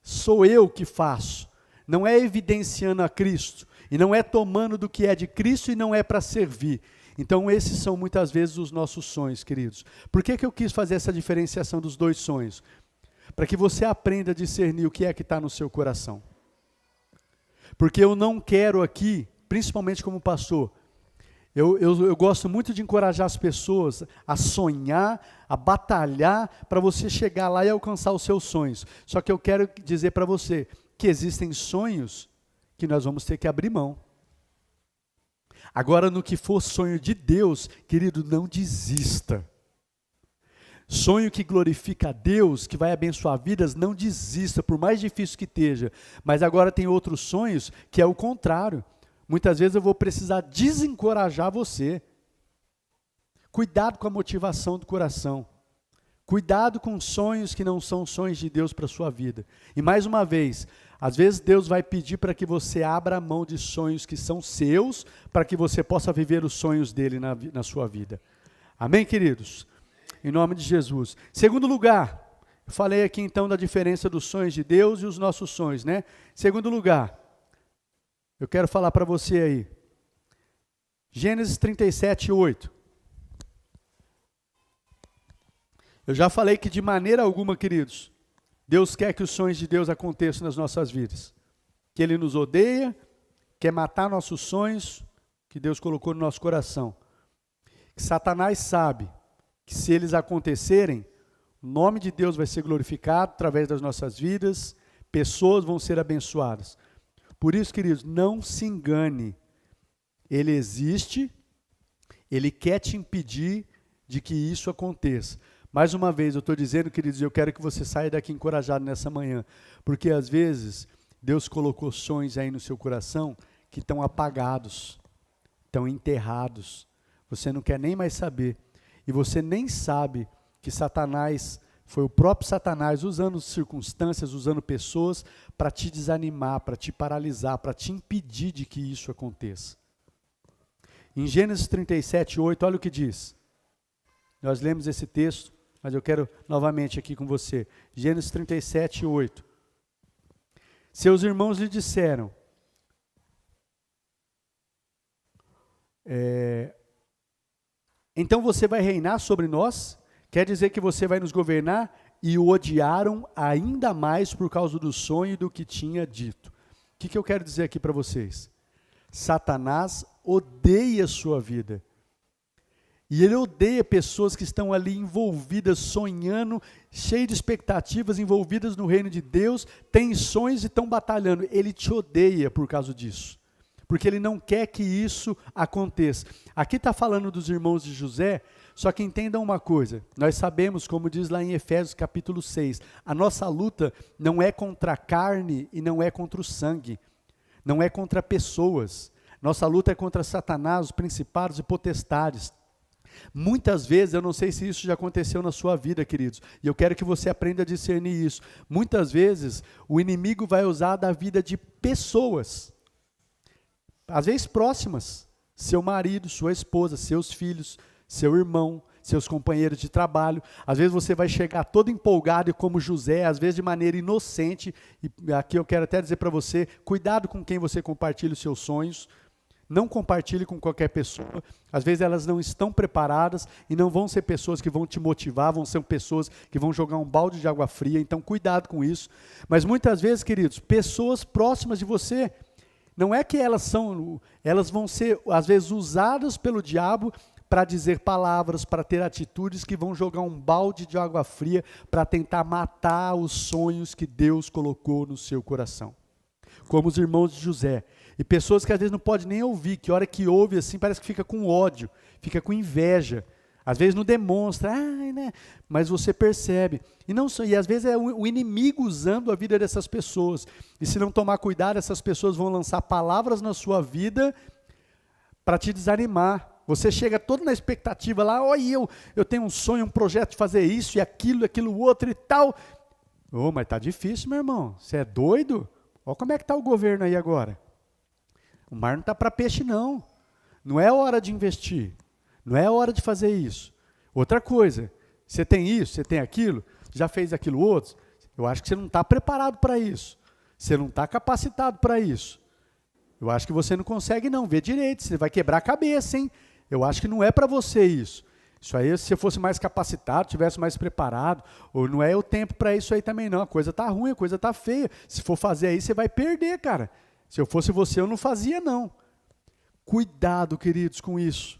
Sou eu que faço, não é evidenciando a Cristo, e não é tomando do que é de Cristo e não é para servir. Então esses são muitas vezes os nossos sonhos, queridos. Por que eu quis fazer essa diferenciação dos dois sonhos? Para que você aprenda a discernir o que é que está no seu coração. Porque eu não quero aqui, principalmente como pastor, eu gosto muito de encorajar as pessoas a sonhar, a batalhar para você chegar lá e alcançar os seus sonhos. Só que eu quero dizer para você que existem sonhos que nós vamos ter que abrir mão. Agora, no que for sonho de Deus, querido, não desista. Sonho que glorifica a Deus, que vai abençoar vidas, não desista, por mais difícil que esteja. Mas agora tem outros sonhos que é o contrário. Muitas vezes eu vou precisar desencorajar você. Cuidado com a motivação do coração. Cuidado com sonhos que não são sonhos de Deus para a sua vida. E mais uma vez, às vezes Deus vai pedir para que você abra a mão de sonhos que são seus, para que você possa viver os sonhos dele na sua vida. Amém, queridos? Em nome de Jesus. Segundo lugar, eu falei aqui então da diferença dos sonhos de Deus e os nossos sonhos, né? Segundo lugar, eu quero falar para você aí. Gênesis 37:8. Eu já falei que de maneira alguma, queridos, Deus quer que os sonhos de Deus aconteçam nas nossas vidas. Que Ele nos odeia, quer matar nossos sonhos, que Deus colocou no nosso coração. Que Satanás sabe que se eles acontecerem, o nome de Deus vai ser glorificado através das nossas vidas, pessoas vão ser abençoadas. Por isso, queridos, não se engane. Ele existe, Ele quer te impedir de que isso aconteça. Mais uma vez, eu estou dizendo, queridos, eu quero que você saia daqui encorajado nessa manhã, porque às vezes Deus colocou sonhos aí no seu coração que estão apagados, estão enterrados, você não quer nem mais saber, e você nem sabe que Satanás, foi o próprio Satanás usando circunstâncias, usando pessoas para te desanimar, para te paralisar, para te impedir de que isso aconteça. Em Gênesis 37:8, olha o que diz. Nós lemos esse texto, mas eu quero novamente aqui com você. Gênesis 37:8. Seus irmãos lhe disseram, então você vai reinar sobre nós? Quer dizer que você vai nos governar? E o odiaram ainda mais por causa do sonho e do que tinha dito. O que eu quero dizer aqui para vocês? Satanás odeia a sua vida. E ele odeia pessoas que estão ali envolvidas, sonhando, cheias de expectativas, envolvidas no reino de Deus, têm sonhos e estão batalhando. Ele te odeia por causa disso, porque ele não quer que isso aconteça. Aqui está falando dos irmãos de José, só que entendam uma coisa, nós sabemos, como diz lá em Efésios capítulo 6, a nossa luta não é contra a carne e não é contra o sangue, não é contra pessoas, nossa luta é contra Satanás, os principados e potestades. Muitas vezes, eu não sei se isso já aconteceu na sua vida, queridos, e eu quero que você aprenda a discernir isso. Muitas vezes, o inimigo vai usar da vida de pessoas, às vezes próximas, seu marido, sua esposa, seus filhos, seu irmão, seus companheiros de trabalho. Às vezes você vai chegar todo empolgado, como José, às vezes de maneira inocente, e aqui eu quero até dizer para você, cuidado com quem você compartilha os seus sonhos. Não compartilhe com qualquer pessoa, às vezes elas não estão preparadas e não vão ser pessoas que vão te motivar, vão ser pessoas que vão jogar um balde de água fria, então cuidado com isso. Mas muitas vezes, queridos, pessoas próximas de você Não é que elas vão ser, às vezes, usadas pelo diabo para dizer palavras, para ter atitudes que vão jogar um balde de água fria para tentar matar os sonhos que Deus colocou no seu coração. Como os irmãos de José. E pessoas que às vezes não podem nem ouvir, que a hora que ouve assim parece que fica com ódio, fica com inveja. Às vezes não demonstra, né? Mas você percebe. E às vezes é o inimigo usando a vida dessas pessoas. E se não tomar cuidado, essas pessoas vão lançar palavras na sua vida para te desanimar. Você chega todo na expectativa lá, olha, eu tenho um sonho, um projeto de fazer isso e aquilo outro e tal. Mas está difícil, meu irmão. Você é doido? Olha como é que está o governo aí agora. O mar não está para peixe, não. Não é hora de investir. Não é hora de fazer isso. Outra coisa, você tem isso, você tem aquilo, já fez aquilo outro, eu acho que você não está preparado para isso. Você não está capacitado para isso. Eu acho que você não consegue não, vê direito, você vai quebrar a cabeça, hein? Eu acho que não é para você isso. Isso aí, se você fosse mais capacitado, tivesse mais preparado, ou não é o tempo para isso aí também não, a coisa está ruim, a coisa está feia. Se for fazer aí, você vai perder, cara. Se eu fosse você, eu não fazia não. Cuidado, queridos, com isso.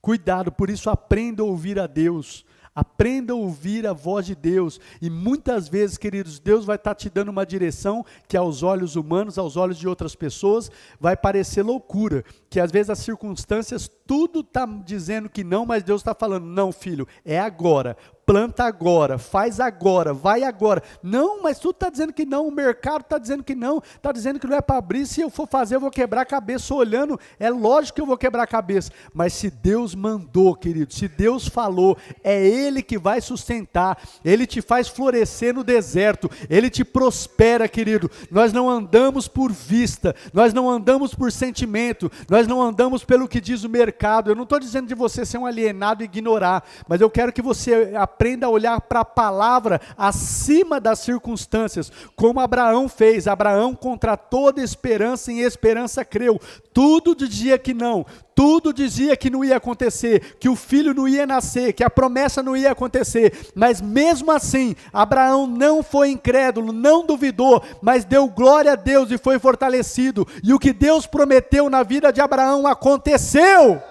Cuidado, por isso aprenda a ouvir a Deus, aprenda a ouvir a voz de Deus, e muitas vezes, queridos, Deus vai estar te dando uma direção que aos olhos humanos, aos olhos de outras pessoas, vai parecer loucura, que às vezes as circunstâncias, tudo está dizendo que não, mas Deus está falando, não filho, é agora, planta agora, faz agora, vai agora. Não, mas tudo está dizendo que não, o mercado está dizendo que não, está dizendo que não é para abrir, se eu for fazer eu vou quebrar a cabeça olhando, é lógico que eu vou quebrar a cabeça, mas se Deus mandou, querido, se Deus falou, é Ele que vai sustentar, Ele te faz florescer no deserto, Ele te prospera, querido. Nós não andamos por vista, nós não andamos por sentimento, nós não andamos pelo que diz o mercado. Eu não estou dizendo de você ser um alienado e ignorar, mas eu quero que você aprenda a olhar para a palavra acima das circunstâncias, como Abraão fez. Abraão, contra toda esperança, em esperança creu. Tudo dizia que não, tudo dizia que não ia acontecer, que o filho não ia nascer, que a promessa não ia acontecer, mas mesmo assim, Abraão não foi incrédulo, não duvidou, mas deu glória a Deus e foi fortalecido, e o que Deus prometeu na vida de Abraão aconteceu.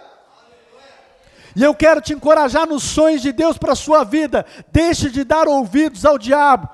E eu quero te encorajar nos sonhos de Deus para a sua vida. Deixe de dar ouvidos ao diabo.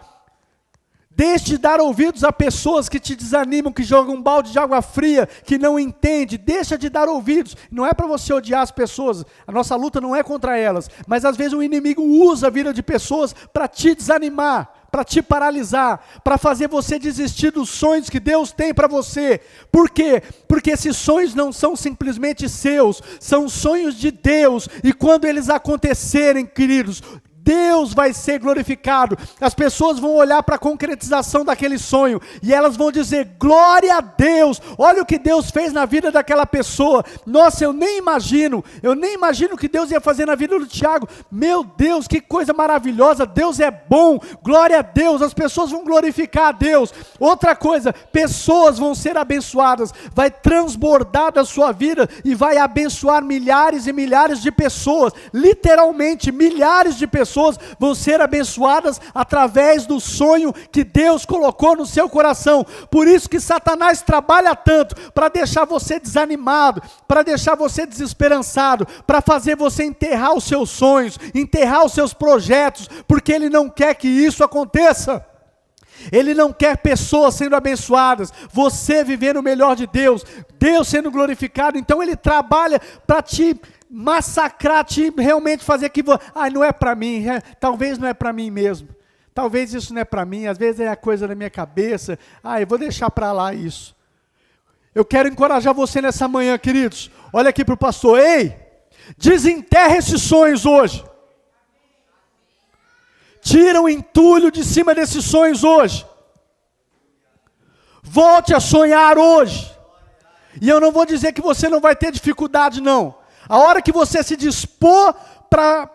Deixe de dar ouvidos a pessoas que te desanimam, que jogam um balde de água fria, que não entende. Deixa de dar ouvidos. Não é para você odiar as pessoas. A nossa luta não é contra elas. Mas às vezes o inimigo usa a vida de pessoas para te desanimar, para te paralisar, para fazer você desistir dos sonhos que Deus tem para você. Por quê? Porque esses sonhos não são simplesmente seus, são sonhos de Deus, e quando eles acontecerem, queridos, Deus vai ser glorificado. As pessoas vão olhar para a concretização daquele sonho e elas vão dizer, glória a Deus, olha o que Deus fez na vida daquela pessoa. Nossa, eu nem imagino o que Deus ia fazer na vida do Tiago. Meu Deus, que coisa maravilhosa, Deus é bom, glória a Deus. As pessoas vão glorificar a Deus. Outra coisa, pessoas vão ser abençoadas, vai transbordar da sua vida e vai abençoar milhares e milhares de pessoas, literalmente milhares de pessoas vão ser abençoadas através do sonho que Deus colocou no seu coração. Por isso que Satanás trabalha tanto, para deixar você desanimado, para deixar você desesperançado, para fazer você enterrar os seus sonhos, enterrar os seus projetos, porque ele não quer que isso aconteça. Ele não quer pessoas sendo abençoadas, você vivendo o melhor de Deus, Deus sendo glorificado. Então ele trabalha para te massacrar, te realmente fazer que não é para mim, talvez não é para mim mesmo, talvez isso não é para mim, às vezes é a coisa da minha cabeça, eu vou deixar para lá isso. Eu quero encorajar você nessa manhã, queridos, olha aqui para o pastor, ei, desenterra esses sonhos hoje, tira o entulho de cima desses sonhos hoje, volte a sonhar hoje, e eu não vou dizer que você não vai ter dificuldade não. A hora que você se dispor para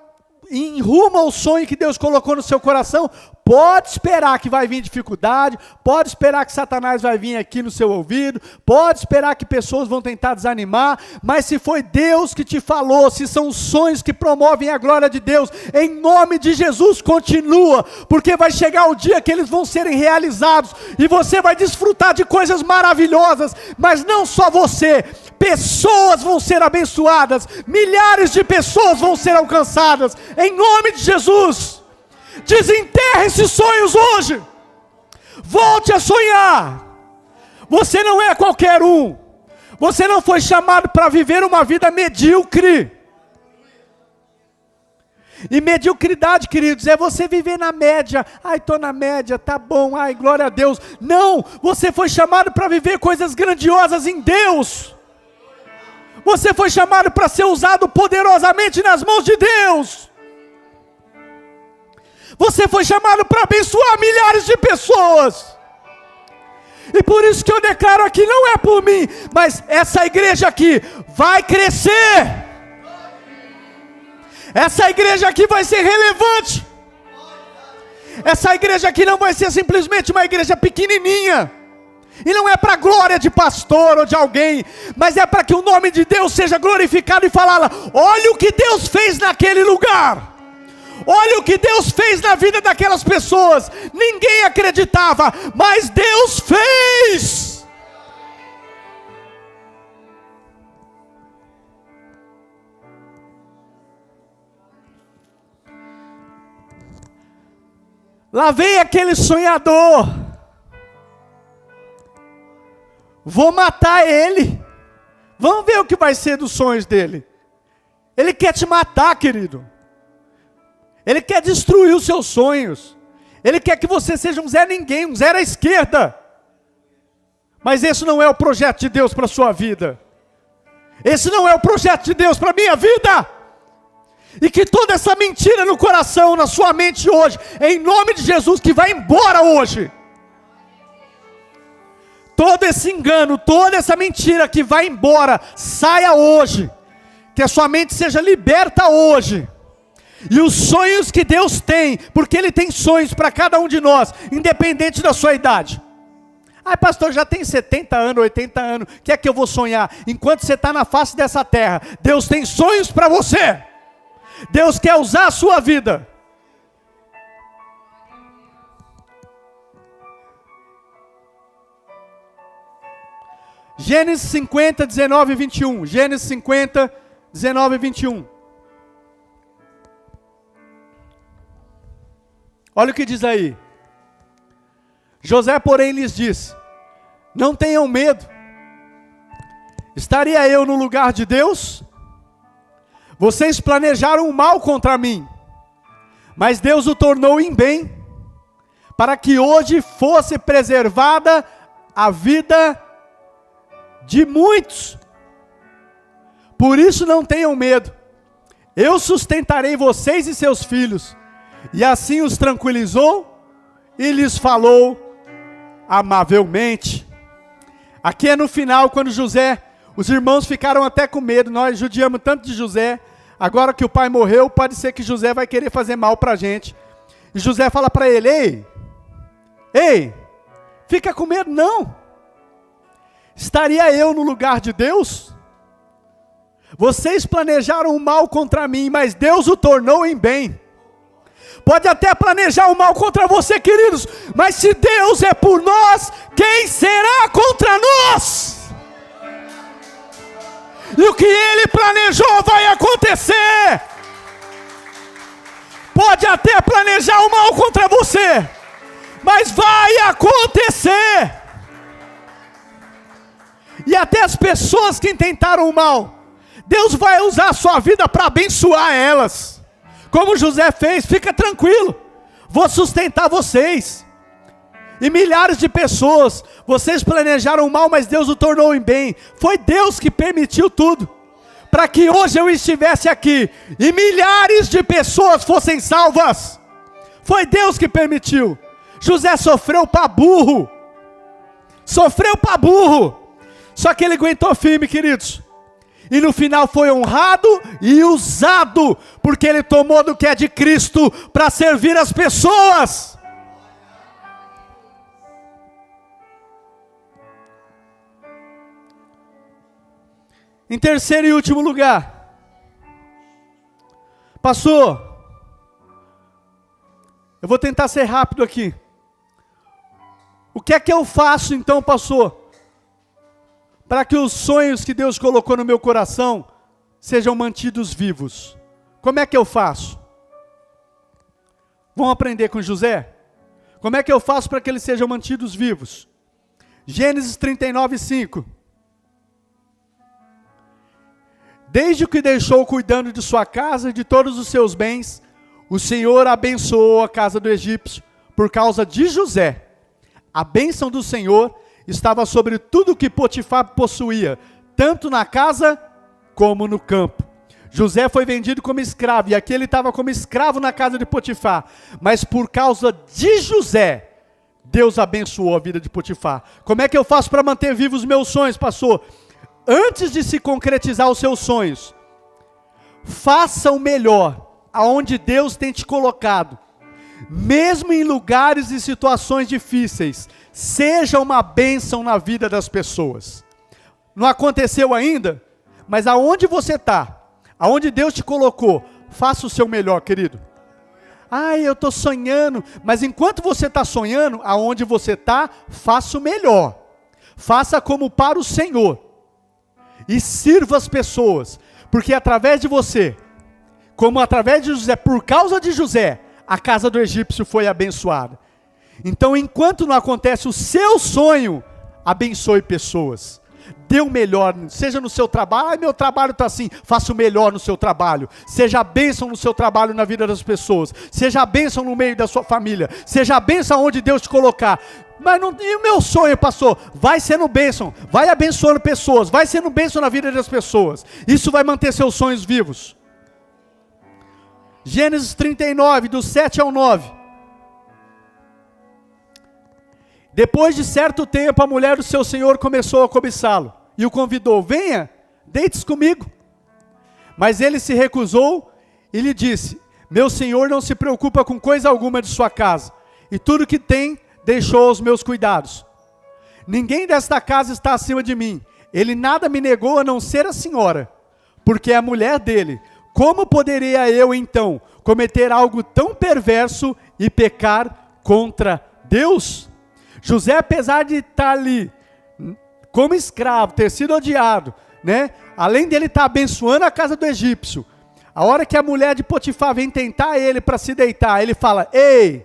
ir rumo ao sonho que Deus colocou no seu coração, Pode esperar que vai vir dificuldade, pode esperar que Satanás vai vir aqui no seu ouvido, pode esperar que pessoas vão tentar desanimar, mas se foi Deus que te falou, se são os sonhos que promovem a glória de Deus, em nome de Jesus, continua, porque vai chegar o dia que eles vão serem realizados, e você vai desfrutar de coisas maravilhosas, mas não só você, pessoas vão ser abençoadas, milhares de pessoas vão ser alcançadas, em nome de Jesus. Desenterre esses sonhos hoje, volte a sonhar. Você não é qualquer um, você não foi chamado para viver uma vida medíocre. E mediocridade, queridos, é você viver na média. Ai, estou na média, tá bom, ai, glória a Deus. Não, você foi chamado para viver coisas grandiosas em Deus. Você foi chamado para ser usado poderosamente nas mãos de Deus. Você foi chamado para abençoar milhares de pessoas. E por isso que eu declaro aqui, não é por mim, mas essa igreja aqui vai crescer. Essa igreja aqui vai ser relevante. Essa igreja aqui não vai ser simplesmente uma igreja pequenininha. E não é para a glória de pastor ou de alguém, mas é para que o nome de Deus seja glorificado e falar: olha o que Deus fez naquele lugar. Olha o que Deus fez na vida daquelas pessoas. Ninguém acreditava, mas Deus fez. Lá vem aquele sonhador. Vou matar ele. Vamos ver o que vai ser dos sonhos dele. Ele quer te matar, querido. Ele quer destruir os seus sonhos. Ele quer que você seja um Zé Ninguém, um zero à esquerda. Mas esse não é o projeto de Deus para a sua vida. Esse não é o projeto de Deus para a minha vida. E que toda essa mentira no coração, na sua mente hoje, em nome de Jesus, que vai embora hoje. Todo esse engano, toda essa mentira que vai embora, saia hoje. Que a sua mente seja liberta hoje. E os sonhos que Deus tem, porque Ele tem sonhos para cada um de nós, independente da sua idade. Ai, pastor, já tem 70 anos, 80 anos, o que é que eu vou sonhar? Enquanto você está na face dessa terra, Deus tem sonhos para você. Deus quer usar a sua vida. Gênesis 50, 19 e 21. Gênesis 50, 19 e 21. Olha o que diz aí. José, porém, lhes disse: não tenham medo. Estaria eu no lugar de Deus? Vocês planejaram o mal contra mim, mas Deus o tornou em bem, para que hoje fosse preservada a vida de muitos. Por isso não tenham medo. Eu sustentarei vocês e seus filhos. E assim os tranquilizou e lhes falou amavelmente. Aqui é no final, quando José, os irmãos ficaram até com medo. Nós judiamos tanto de José. Agora que o pai morreu, pode ser que José vai querer fazer mal para a gente. E José fala para ele: ei, fica com medo não. Estaria eu no lugar de Deus? Vocês planejaram o mal contra mim, mas Deus o tornou em bem. Pode até planejar o mal contra você, queridos, mas se Deus é por nós, quem será contra nós? E o que Ele planejou vai acontecer. Pode até planejar o mal contra você, mas vai acontecer. E até as pessoas que intentaram o mal, Deus vai usar a sua vida para abençoar elas. Como José fez, fica tranquilo. Vou sustentar vocês. E milhares de pessoas, vocês planejaram o mal, mas Deus o tornou em bem. Foi Deus que permitiu tudo, para que hoje eu estivesse aqui, e milhares de pessoas fossem salvas. Foi Deus que permitiu. José sofreu para burro. Sofreu para burro. Só que ele aguentou firme, queridos. E no final foi honrado e usado, porque ele tomou do que é de Cristo para servir as pessoas. Em terceiro e último lugar, pastor, eu vou tentar ser rápido aqui. O que é que eu faço então, pastor, para que os sonhos que Deus colocou no meu coração sejam mantidos vivos? Como é que eu faço? Vamos aprender com José? Como é que eu faço para que eles sejam mantidos vivos? Gênesis 39, 5. Desde que deixou cuidando de sua casa e de todos os seus bens, o Senhor abençoou a casa do egípcio por causa de José. A bênção do Senhor estava sobre tudo que Potifar possuía, tanto na casa como no campo. José foi vendido como escravo, e aqui ele estava como escravo na casa de Potifar, mas por causa de José, Deus abençoou a vida de Potifar. Como é que eu faço para manter vivos os meus sonhos, pastor? Antes de se concretizar os seus sonhos, faça o melhor, aonde Deus tem te colocado, mesmo em lugares e situações difíceis, seja uma bênção na vida das pessoas. Não aconteceu ainda? Mas aonde você está, aonde Deus te colocou, faça o seu melhor, querido. Eu estou sonhando, mas enquanto você está sonhando, aonde você está, faça o melhor. Faça como para o Senhor. E sirva as pessoas, porque através de você, como através de José, por causa de José, a casa do egípcio foi abençoada. Então, enquanto não acontece o seu sonho, abençoe pessoas. Dê o melhor, seja no seu trabalho, meu trabalho está assim, faça o melhor no seu trabalho. Seja a bênção no seu trabalho, na vida das pessoas. Seja a bênção no meio da sua família. Seja a bênção onde Deus te colocar. Mas não, e o meu sonho, pastor? Vai sendo bênção, vai abençoando pessoas, vai sendo bênção na vida das pessoas. Isso vai manter seus sonhos vivos. Gênesis 39, do 7 ao 9. Depois de certo tempo, a mulher do seu senhor começou a cobiçá-lo, e o convidou: venha, deite-se comigo. Mas ele se recusou e lhe disse: meu senhor não se preocupa com coisa alguma de sua casa, e tudo que tem deixou aos meus cuidados. Ninguém desta casa está acima de mim. Ele nada me negou a não ser a senhora, porque é a mulher dele. Como poderia eu então cometer algo tão perverso e pecar contra Deus? José, apesar de estar ali como escravo, ter sido odiado, né? Além dele estar abençoando a casa do egípcio, a hora que a mulher de Potifar vem tentar ele para se deitar, ele fala: ei,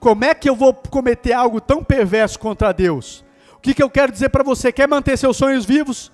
como é que eu vou cometer algo tão perverso contra Deus? O que eu quero dizer para você? Quer manter seus sonhos vivos?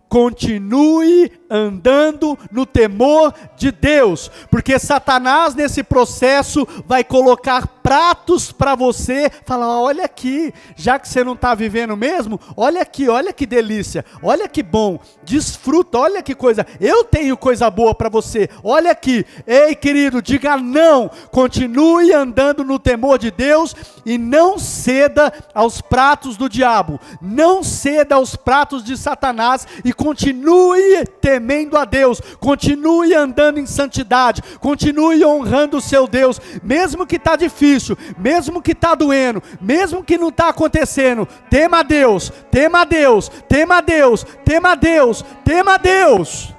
Continue andando no temor de Deus, porque Satanás nesse processo vai colocar pratos para você, falar: olha aqui, já que você não está vivendo mesmo, olha aqui, olha que delícia, olha que bom, desfruta, olha que coisa, eu tenho coisa boa para você, olha aqui. Ei, querido, diga não, continue andando no temor de Deus e não ceda aos pratos do diabo, não ceda aos pratos de Satanás, e continue temendo a Deus, continue andando em santidade, continue honrando o seu Deus, mesmo que está difícil, mesmo que está doendo, mesmo que não está acontecendo. Tema a Deus, tema a Deus, tema a Deus, tema a Deus, tema a Deus.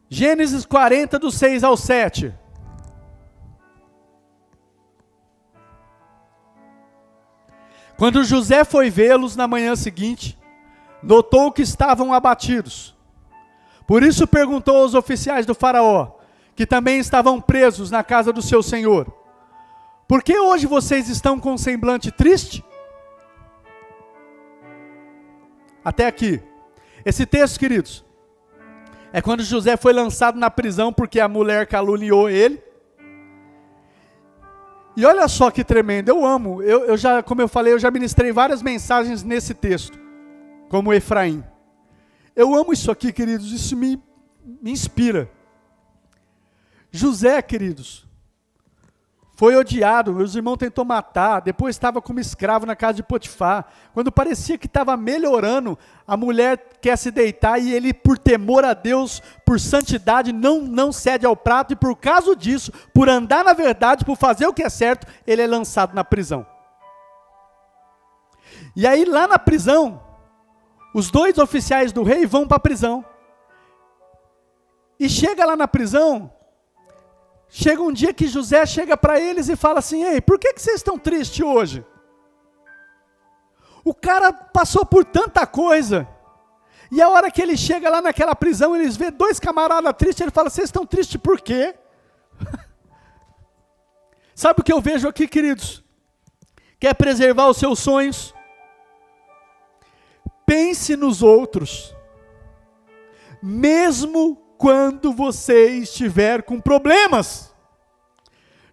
Gênesis 40, do 6 ao 7. Quando José foi vê-los na manhã seguinte, notou que estavam abatidos. Por isso perguntou aos oficiais do faraó, que também estavam presos na casa do seu senhor: por que hoje vocês estão com um semblante triste? Até aqui. Esse texto, queridos, é quando José foi lançado na prisão porque a mulher caluniou ele. E olha só que tremendo, eu amo, eu já, como eu falei, eu já ministrei várias mensagens nesse texto, como Efraim. Eu amo isso aqui, queridos, isso me inspira. José, queridos, foi odiado, meus irmãos tentou matar, depois estava como escravo na casa de Potifar. Quando parecia que estava melhorando, a mulher quer se deitar e ele, por temor a Deus, por santidade, não cede ao prato, e por causa disso, por andar na verdade, por fazer o que é certo, ele é lançado na prisão. E aí lá na prisão, os 2 oficiais do rei vão para a prisão. E chega lá na prisão, chega um dia que José chega para eles e fala assim: ei, por que vocês estão tristes hoje? O cara passou por tanta coisa. E a hora que ele chega lá naquela prisão, eles vê 2 camaradas tristes, ele fala: vocês estão tristes por quê? Sabe o que eu vejo aqui, queridos? Quer preservar os seus sonhos? Pense nos outros. Mesmo quando você estiver com problemas.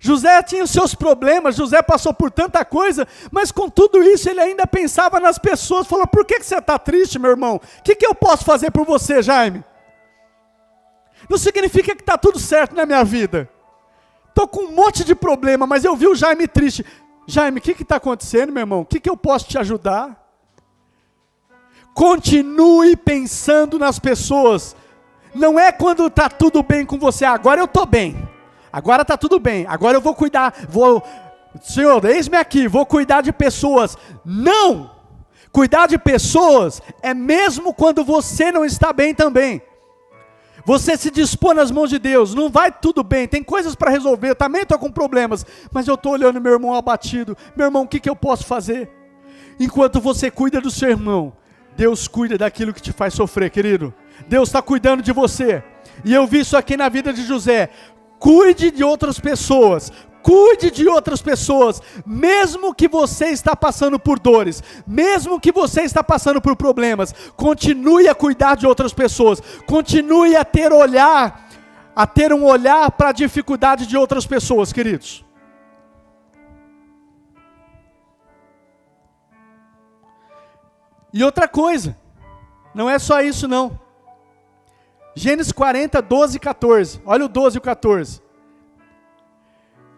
José tinha os seus problemas, José passou por tanta coisa, mas com tudo isso ele ainda pensava nas pessoas, falou: por que você está triste, meu irmão? O que eu posso fazer por você, Jaime? Não significa que está tudo certo na minha vida. Estou com um monte de problema, mas eu vi o Jaime triste. Jaime, o que está acontecendo, meu irmão? O que eu posso te ajudar? Continue pensando nas pessoas. Não é quando está tudo bem com você: agora eu estou bem. Agora está tudo bem, agora eu vou cuidar, Senhor, eis-me aqui, vou cuidar de pessoas. Não! Cuidar de pessoas é mesmo quando você não está bem também. Você se dispõe nas mãos de Deus, não vai tudo bem, tem coisas para resolver, eu também estou com problemas, mas eu estou olhando meu irmão abatido. Meu irmão, o que eu posso fazer? Enquanto você cuida do seu irmão, Deus cuida daquilo que te faz sofrer, querido. Deus está cuidando de você. E eu vi isso aqui na vida de José. Cuide de outras pessoas, mesmo que você está passando por dores, mesmo que você está passando por problemas, continue a cuidar de outras pessoas, continue a ter um olhar para a dificuldade de outras pessoas, queridos. E outra coisa, não é só isso não. Gênesis 40, 12 e 14. Olha o 12 e o 14.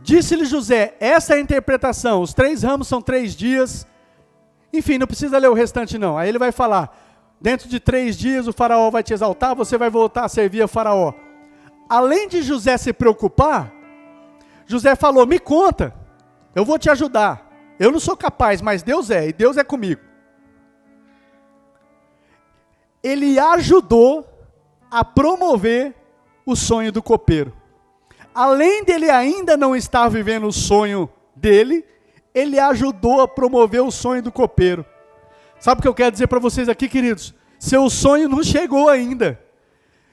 Disse-lhe José: essa é a interpretação. Os 3 ramos são 3 dias. Enfim, não precisa ler o restante não. Aí ele vai falar: dentro de 3 dias o faraó vai te exaltar, você vai voltar a servir a faraó. Além de José se preocupar, José falou: me conta, eu vou te ajudar. Eu não sou capaz, mas Deus é, e Deus é comigo. Ele ajudou a promover o sonho do copeiro. Além dele ainda não estar vivendo o sonho dele, ele ajudou a promover o sonho do copeiro. Sabe o que eu quero dizer para vocês aqui, queridos? Seu sonho não chegou ainda.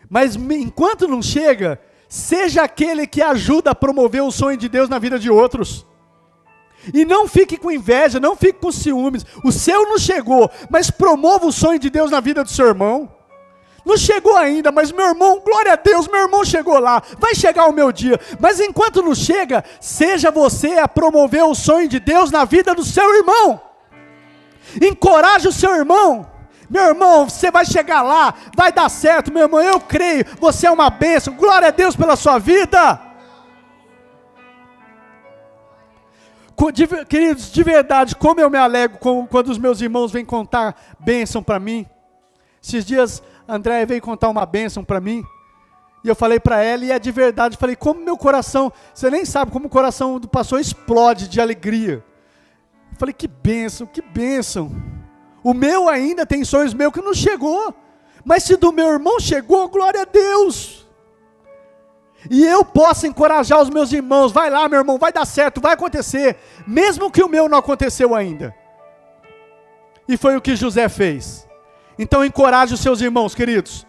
Mas enquanto não chega, seja aquele que ajuda a promover o sonho de Deus na vida de outros. E não fique com inveja, não fique com ciúmes. O seu não chegou, mas promova o sonho de Deus na vida do seu irmão. Não chegou ainda, mas meu irmão, glória a Deus, meu irmão chegou lá, vai chegar o meu dia. Mas enquanto não chega, seja você a promover o sonho de Deus na vida do seu irmão. Encoraje o seu irmão. Meu irmão, você vai chegar lá, vai dar certo, meu irmão, eu creio, você é uma bênção, glória a Deus pela sua vida. Queridos, de verdade, como eu me alegro quando os meus irmãos vêm contar bênção para mim. Esses dias, a Andréia veio contar uma bênção para mim, e eu falei para ela, e é de verdade, falei, como meu coração, você nem sabe como o coração do pastor explode de alegria. Eu falei, que bênção, que bênção. O meu ainda tem sonhos meus que não chegou, mas se do meu irmão chegou, glória a Deus. E eu posso encorajar os meus irmãos, vai lá meu irmão, vai dar certo, vai acontecer, mesmo que o meu não aconteceu ainda. E foi o que José fez. Então encoraje os seus irmãos, queridos,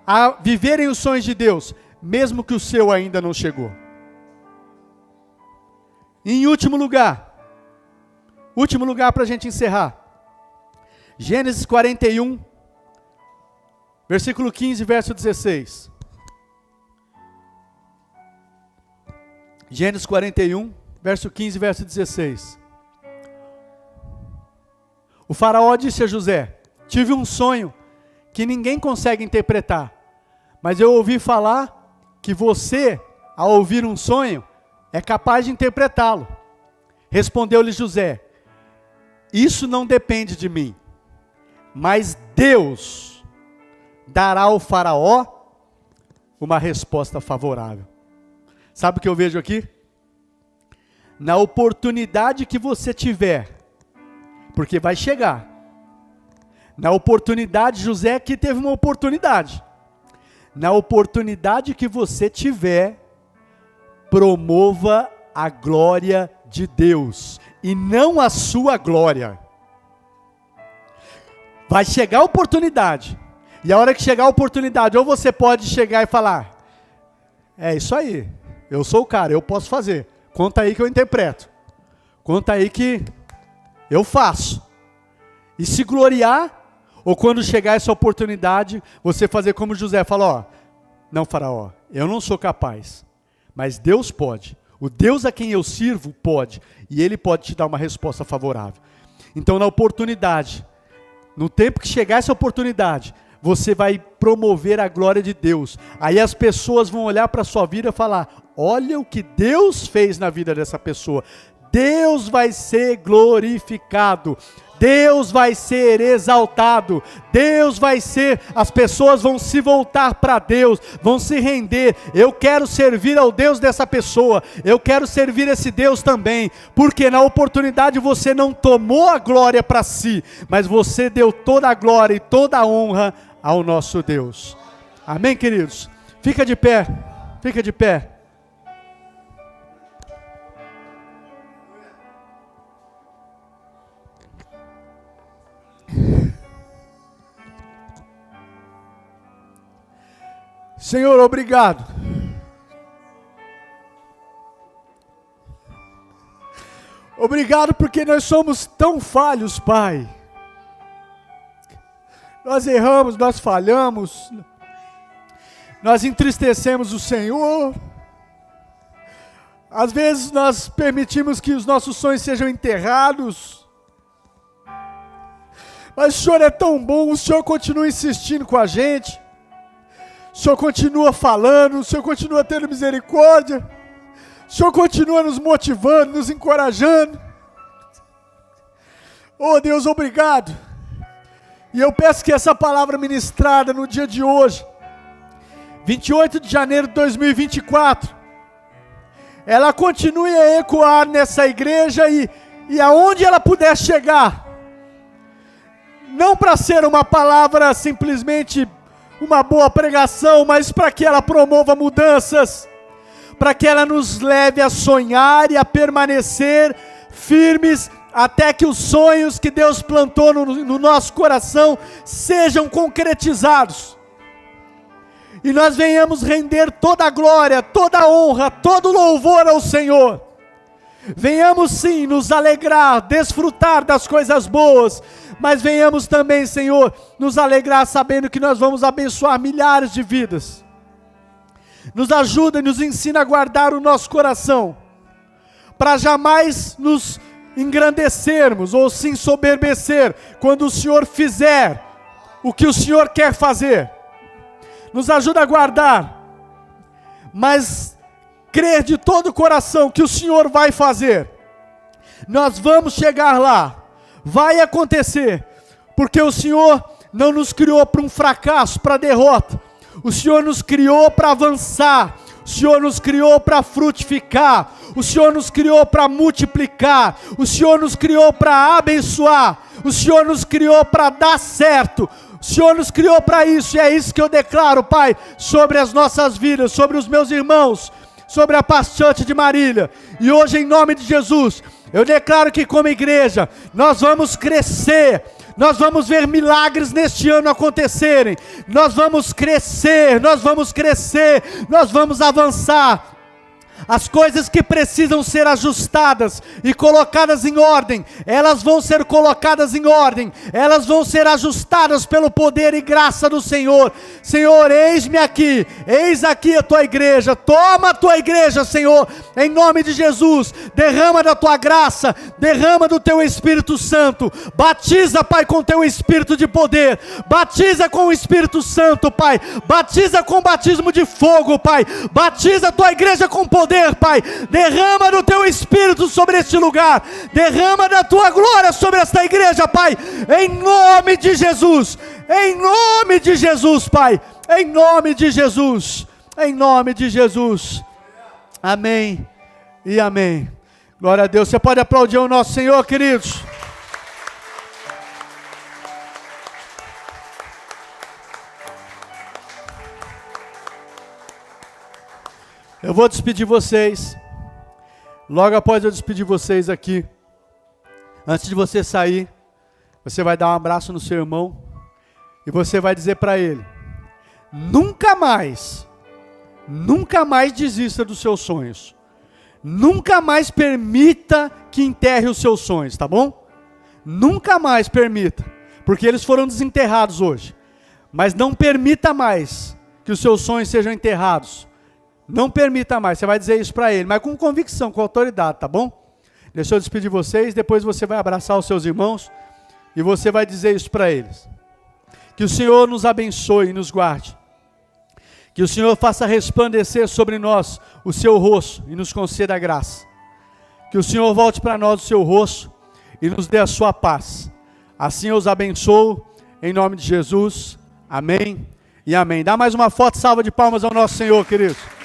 a viverem os sonhos de Deus, mesmo que o seu ainda não chegou. E em último lugar para a gente encerrar, Gênesis 41, versículo 15, verso 16. Gênesis 41, verso 15, verso 16. O faraó disse a José: tive um sonho que ninguém consegue interpretar, mas eu ouvi falar que você, ao ouvir um sonho, é capaz de interpretá-lo. Respondeu-lhe José: isso não depende de mim, mas Deus dará ao faraó uma resposta favorável. Sabe o que eu vejo aqui? Na oportunidade que você tiver porque vai chegar. Na oportunidade, José aqui teve uma oportunidade. Na oportunidade que você tiver, promova a glória de Deus e não a sua glória. Vai chegar a oportunidade. E a hora que chegar a oportunidade, ou você pode chegar e falar: é isso aí, eu sou o cara, eu posso fazer. Conta aí que eu interpreto. Conta aí que eu faço. E se gloriar, ou quando chegar essa oportunidade, você fazer como José, fala: ó, não, faraó, eu não sou capaz, mas Deus pode. O Deus a quem eu sirvo pode, e Ele pode te dar uma resposta favorável. Então, na oportunidade, no tempo que chegar essa oportunidade, você vai promover a glória de Deus. Aí as pessoas vão olhar para a sua vida e falar: olha o que Deus fez na vida dessa pessoa. Deus vai ser glorificado. Deus vai ser exaltado, Deus vai ser, as pessoas vão se voltar para Deus, vão se render. Eu quero servir ao Deus dessa pessoa, eu quero servir esse Deus também, porque na oportunidade você não tomou a glória para si, mas você deu toda a glória e toda a honra ao nosso Deus. Amém, queridos? Fica de pé, fica de pé. Senhor, obrigado. Obrigado porque nós somos tão falhos, Pai. Nós erramos, nós falhamos, nós entristecemos o Senhor. Às vezes nós permitimos que os nossos sonhos sejam enterrados. Mas o Senhor é tão bom, o Senhor continua insistindo com a gente. O Senhor continua falando, o Senhor continua tendo misericórdia, o Senhor continua nos motivando, nos encorajando. Oh Deus, obrigado. E eu peço que essa palavra ministrada no dia de hoje, 28 de janeiro de 2024, ela continue a ecoar nessa igreja e aonde ela puder chegar, não para ser uma palavra simplesmente uma boa pregação, mas para que ela promova mudanças, para que ela nos leve a sonhar e a permanecer firmes, até que os sonhos que Deus plantou no nosso coração sejam concretizados, e nós venhamos render toda a glória, toda a honra, todo o louvor ao Senhor. Venhamos sim nos alegrar, desfrutar das coisas boas, mas venhamos também, Senhor, nos alegrar sabendo que nós vamos abençoar milhares de vidas. Nos ajuda e nos ensina a guardar o nosso coração, para jamais nos engrandecermos ou se ensoberbecer quando o Senhor fizer o que o Senhor quer fazer. Nos ajuda a guardar, mas crer de todo o coração que o Senhor vai fazer. Nós vamos chegar lá, vai acontecer, porque o Senhor não nos criou para um fracasso, para derrota. O Senhor nos criou para avançar, o Senhor nos criou para frutificar, o Senhor nos criou para multiplicar, o Senhor nos criou para abençoar, o Senhor nos criou para dar certo, o Senhor nos criou para isso, e é isso que eu declaro, Pai, sobre as nossas vidas, sobre os meus irmãos, sobre a Pastante de Marília. E hoje, em nome de Jesus, eu declaro que como igreja, nós vamos crescer, nós vamos ver milagres neste ano acontecerem, nós vamos crescer, nós vamos avançar. As coisas que precisam ser ajustadas e colocadas em ordem, elas vão ser colocadas em ordem, elas vão ser ajustadas pelo poder e graça do Senhor. Senhor, eis-me aqui, eis aqui a tua igreja, toma a tua igreja, Senhor, em nome de Jesus, derrama da tua graça, derrama do teu Espírito Santo, batiza, Pai, com teu Espírito de poder, batiza com o Espírito Santo, Pai, batiza com batismo de fogo, Pai, batiza a tua igreja com poder, Pai, derrama do teu Espírito sobre este lugar, derrama da tua glória sobre esta igreja, Pai, em nome de Jesus, Pai, em nome de Jesus, amém e amém. Glória a Deus. Você pode aplaudir o nosso Senhor, queridos. Eu vou despedir vocês. Logo após eu despedir vocês aqui, antes de você sair, você vai dar um abraço no seu irmão e você vai dizer para ele: nunca mais desista dos seus sonhos. Nunca mais permita que enterre os seus sonhos, tá bom? Nunca mais permita, porque eles foram desenterrados hoje. Mas não permita mais que os seus sonhos sejam enterrados. Não permita mais, você vai dizer isso para ele, mas com convicção, com autoridade, tá bom? Deixa eu despedir vocês, depois você vai abraçar os seus irmãos e você vai dizer isso para eles. Que o Senhor nos abençoe e nos guarde. Que o Senhor faça resplandecer sobre nós o seu rosto e nos conceda a graça. Que o Senhor volte para nós o seu rosto e nos dê a sua paz. Assim eu os abençoo, em nome de Jesus. Amém e amém. Dá mais uma forte salva de palmas ao nosso Senhor, queridos.